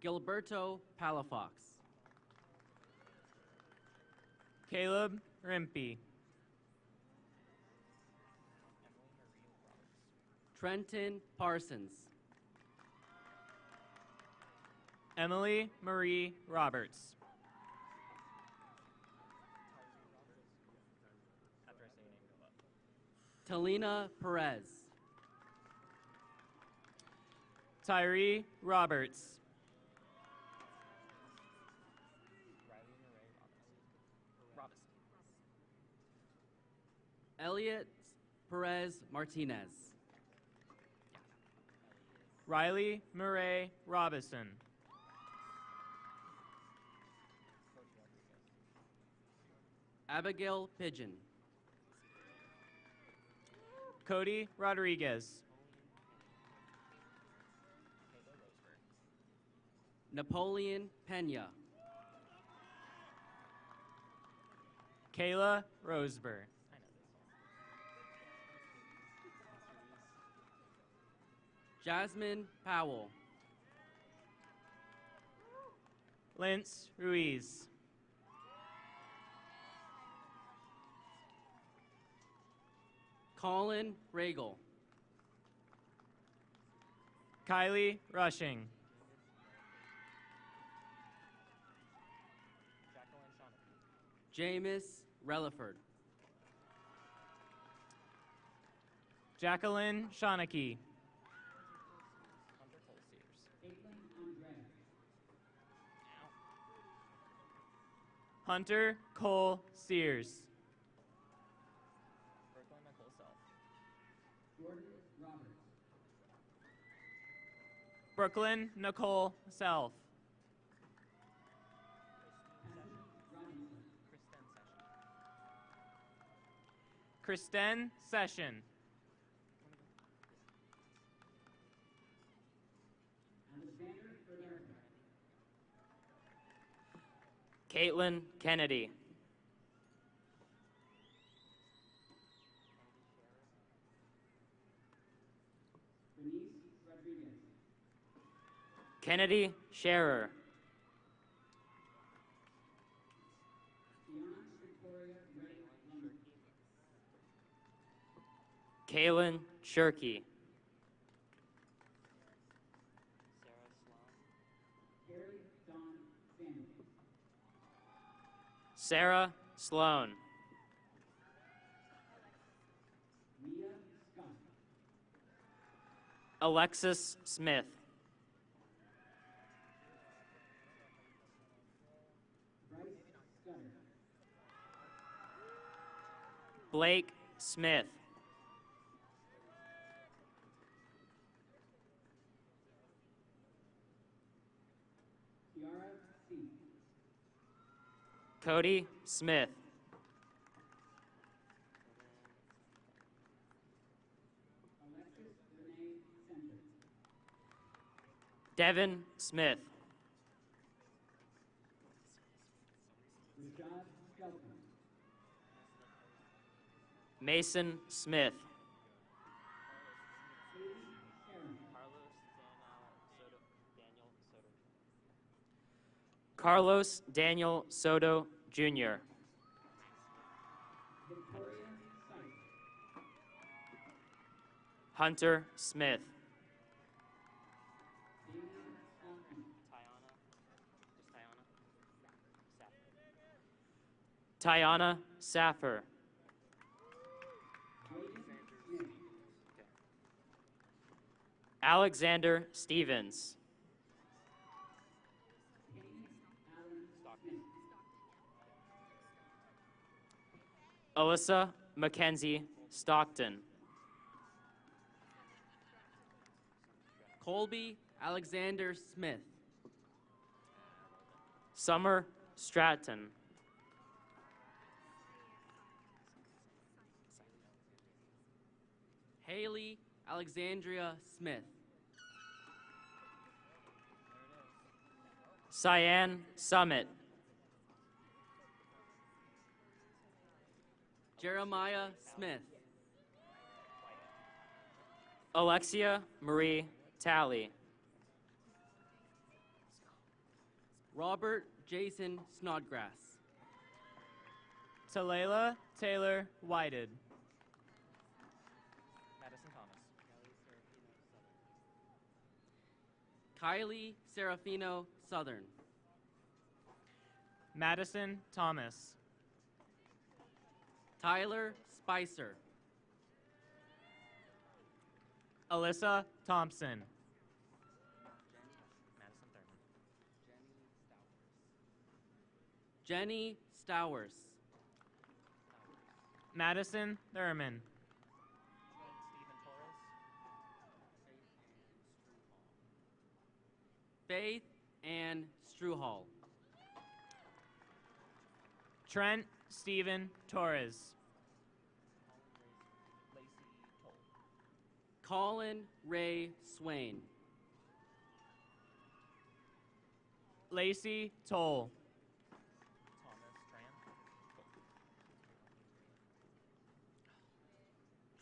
Gilberto Palafox. Caleb Rimpey. Trenton Parsons. Emily Marie Roberts. Talina Perez. Tyree Roberts. Elliot Perez Martinez. Riley Murray Robison. Abigail Pigeon. Cody Rodriguez. Napoleon Pena. Kayla Roseburg. Jasmine Powell. Lince Ruiz. Colin Regal. Kylie Rushing. Jameis Relaford. Jacqueline Shawnee. Hunter Cole Sears. Brooklyn Nicole Self. Kristen Session. Caitlin Kennedy. Kennedy Scherer. Kaylin Shirky. Sarah Sloan. Alexis Smith. Blake Smith. Cody Smith. Devin Smith. Mason Smith. Carlos Daniel Soto, Jr. Hunter Smith. Tiana Saffer. Alexander Stevens. Alyssa Mackenzie Stockton. Colby Alexander Smith. Summer Stratton. Haley Alexandria Smith. Cyan Summit. Jeremiah Smith. Alexia Marie Talley. Robert Jason Snodgrass. Talayla Taylor Whited. Madison Thomas. Kylie Serafino Southern. Madison Thomas. Tyler Spicer. Alyssa Thompson. Jenny Stowers. Madison Thurman. Faith Ann Struhal. Trent Stephen Torres. Colin Ray Swain. Lacey Toll.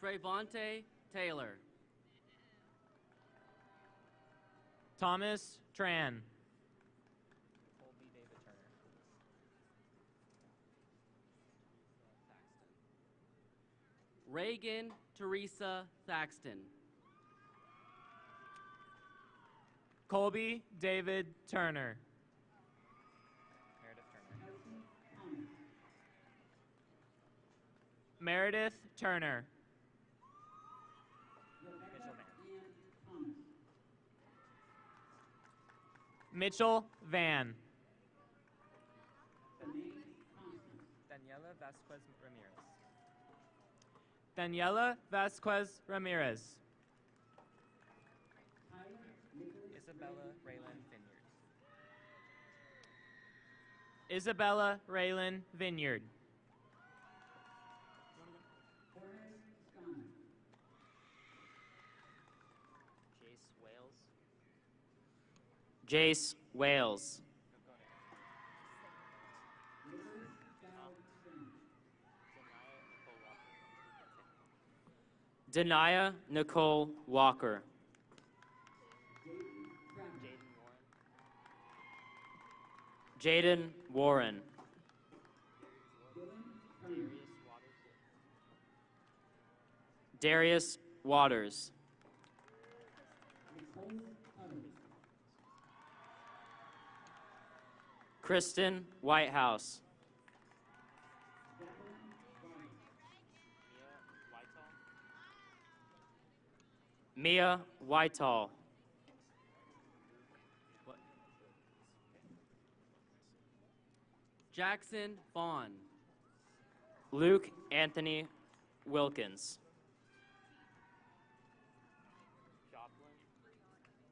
Trevonte Taylor. Thomas Tran. Reagan Teresa Thaxton. Colby David Turner. Meredith Turner. Mitchell Van. Daniela Vasquez Ramirez. Daniela Vasquez Ramirez. Isabella Raylan Vineyard. Isabella Raylan Vineyard. Jace Wales. Denia Nicole Walker. Jaden Warren. Darius Waters. Kristen Whitehouse. Mia Whitehall. Jackson Vaughn. Luke Anthony Wilkins.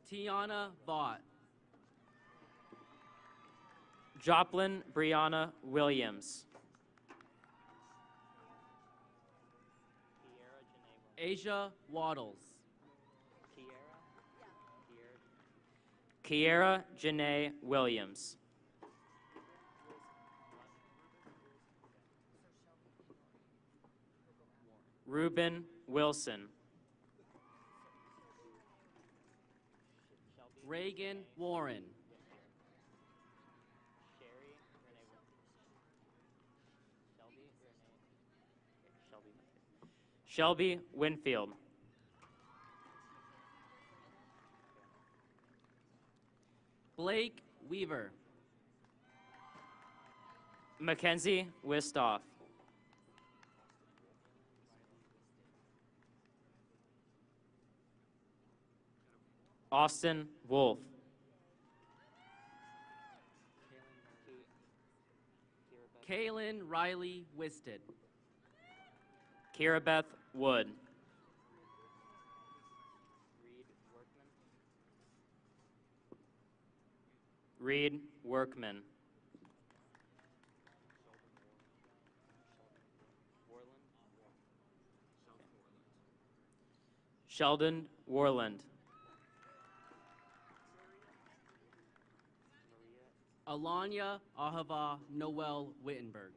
Tiana Vaught. Joplin Brianna Williams. Asia Waddles. Kiera Janae Williams. Ruben Wilson. Reagan Warren. Shelby Winfield. Blake Weaver. Mackenzie Wistoff. Austin Wolf. Kaylin Riley Wisted. Kira Beth Wood. Reed Workman. Sheldon Warland. Alanya Ahava Noel Wittenberg.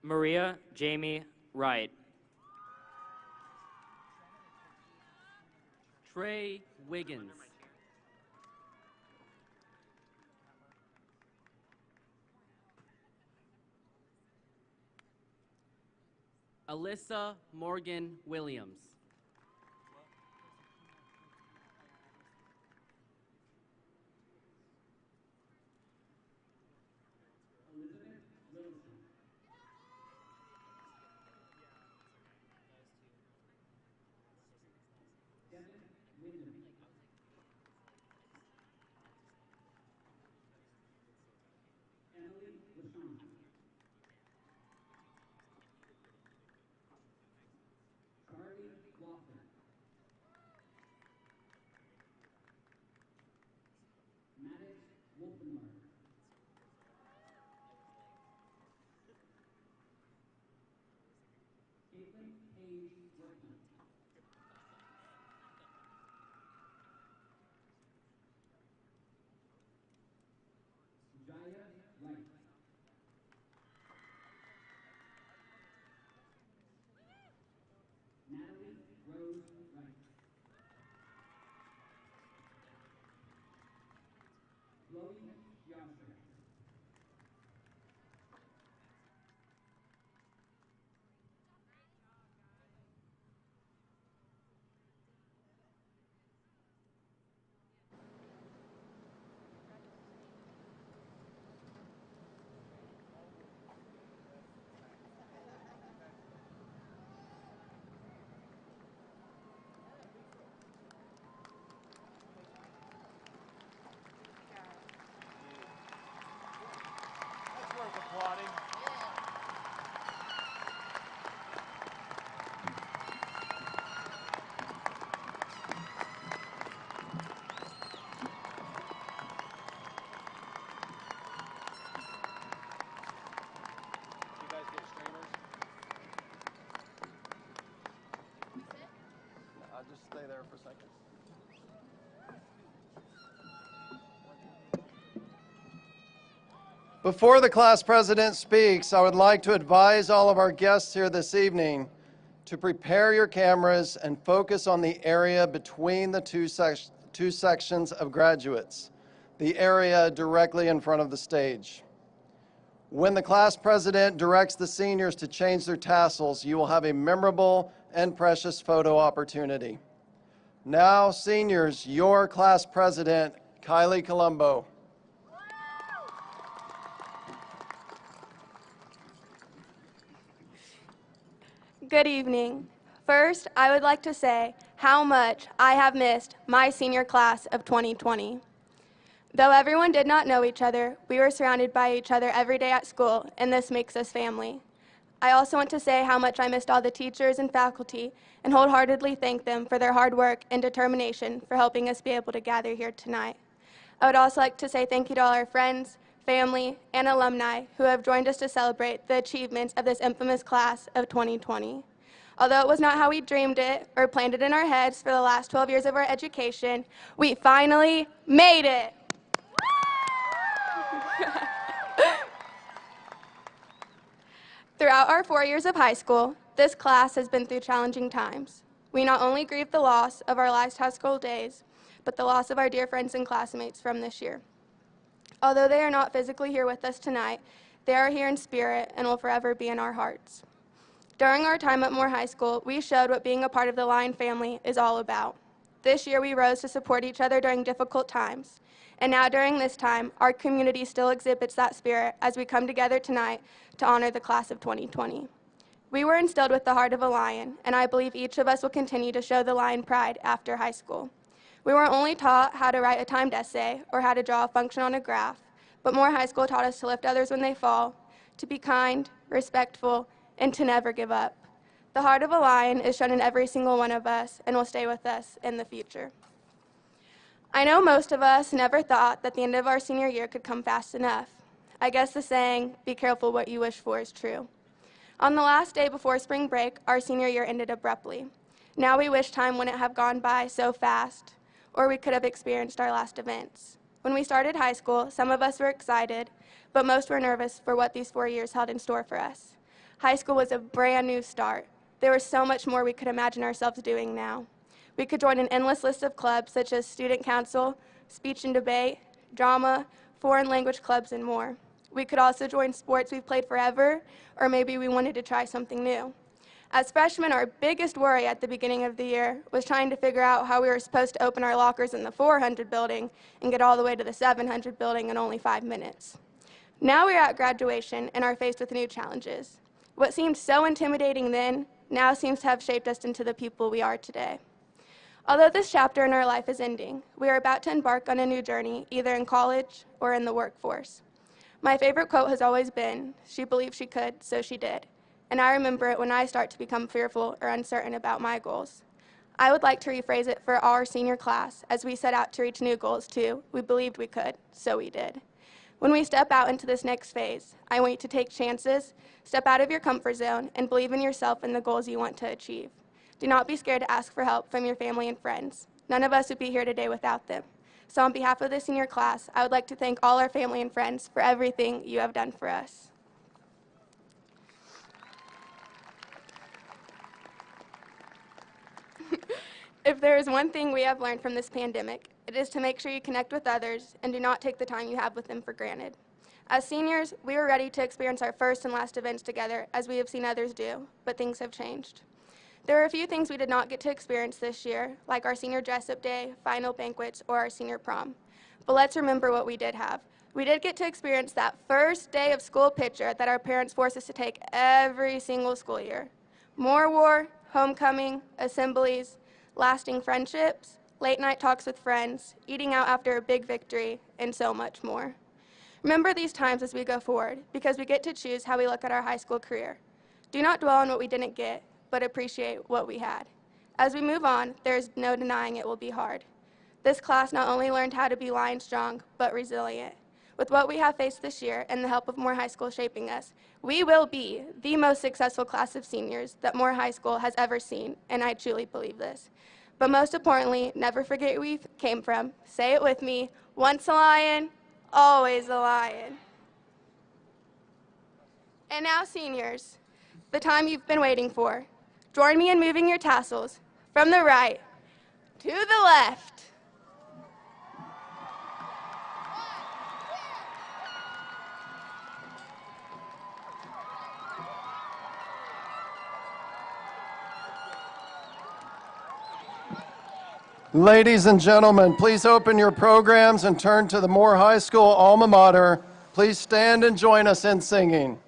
Maria Jamie Wright. Trey Wiggins. Alyssa Morgan Williams. Just stay there for a second. Before the class president speaks, I would like to advise all of our guests here this evening to prepare your cameras and focus on the area between the two sections of graduates, the area directly in front of the stage. When the class president directs the seniors to change their tassels, you will have a memorable and precious photo opportunity. Now, seniors, your class president Kylie Colombo. Good evening. First, I would like to say how much I have missed my senior class of 2020. Though everyone did not know each other, we were surrounded by each other every day at school, and this makes us family. I also want to say how much I missed all the teachers and faculty and wholeheartedly thank them for their hard work and determination for helping us be able to gather here tonight. I would also like to say thank you to all our friends, family, and alumni who have joined us to celebrate the achievements of this infamous class of 2020. Although it was not how we dreamed it or planned it in our heads for the last 12 years of our education, we finally made it. Throughout our 4 years of high school, this class has been through challenging times. We not only grieve the loss of our last high school days, but the loss of our dear friends and classmates from this year. Although they are not physically here with us tonight, they are here in spirit and will forever be in our hearts. During our time at Moore High School, we showed what being a part of the Lion family is all about. This year, we rose to support each other during difficult times. And now during this time, our community still exhibits that spirit as we come together tonight to honor the class of 2020. We were instilled with the heart of a lion, and I believe each of us will continue to show the lion pride after high school. We weren't only taught how to write a timed essay or how to draw a function on a graph, but Moore High School taught us to lift others when they fall, to be kind, respectful, and to never give up. The heart of a lion is shown in every single one of us and will stay with us in the future. I know most of us never thought that the end of our senior year could come fast enough. I guess the saying, be careful what you wish for, is true. On the last day before spring break, our senior year ended abruptly. Now we wish time wouldn't have gone by so fast, or we could have experienced our last events. When we started high school, some of us were excited, but most were nervous for what these 4 years held in store for us. High school was a brand new start. There was so much more we could imagine ourselves doing now. We could join an endless list of clubs such as student council, speech and debate, drama, foreign language clubs, and more. We could also join sports we've played forever, or maybe we wanted to try something new. As freshmen, our biggest worry at the beginning of the year was trying to figure out how we were supposed to open our lockers in the 400 building and get all the way to the 700 building in only 5 minutes. Now we're at graduation and are faced with new challenges. What seemed so intimidating then now seems to have shaped us into the people we are today. Although this chapter in our life is ending, we are about to embark on a new journey, either in college or in the workforce. My favorite quote has always been, "She believed she could, so she did." And I remember it when I start to become fearful or uncertain about my goals. I would like to rephrase it for our senior class as we set out to reach new goals too. We believed we could, so we did. When we step out into this next phase, I want you to take chances, step out of your comfort zone, and believe in yourself and the goals you want to achieve. Do not be scared to ask for help from your family and friends. None of us would be here today without them. So on behalf of the senior class, I would like to thank all our family and friends for everything you have done for us. If there is one thing we have learned from this pandemic, it is to make sure you connect with others and do not take the time you have with them for granted. As seniors, we were ready to experience our first and last events together as we have seen others do, but things have changed. There are a few things we did not get to experience this year, like our senior dress-up day, final banquets, or our senior prom. But let's remember what we did have. We did get to experience that first day of school picture that our parents forced us to take every single school year. More war, homecoming, assemblies, lasting friendships, late-night talks with friends, eating out after a big victory, and so much more. Remember these times as we go forward, because we get to choose how we look at our high school career. Do not dwell on what we didn't get, but appreciate what we had. As we move on, there's no denying it will be hard. This class not only learned how to be lion strong, but resilient. With what we have faced this year and the help of Moore High School shaping us, we will be the most successful class of seniors that Moore High School has ever seen, and I truly believe this. But most importantly, never forget where we came from. Say it with me, once a lion, always a lion. And now, seniors, the time you've been waiting for. Join me in moving your tassels from the right to the left. Ladies and gentlemen, please open your programs and turn to the Moore High School alma mater. Please stand and join us in singing.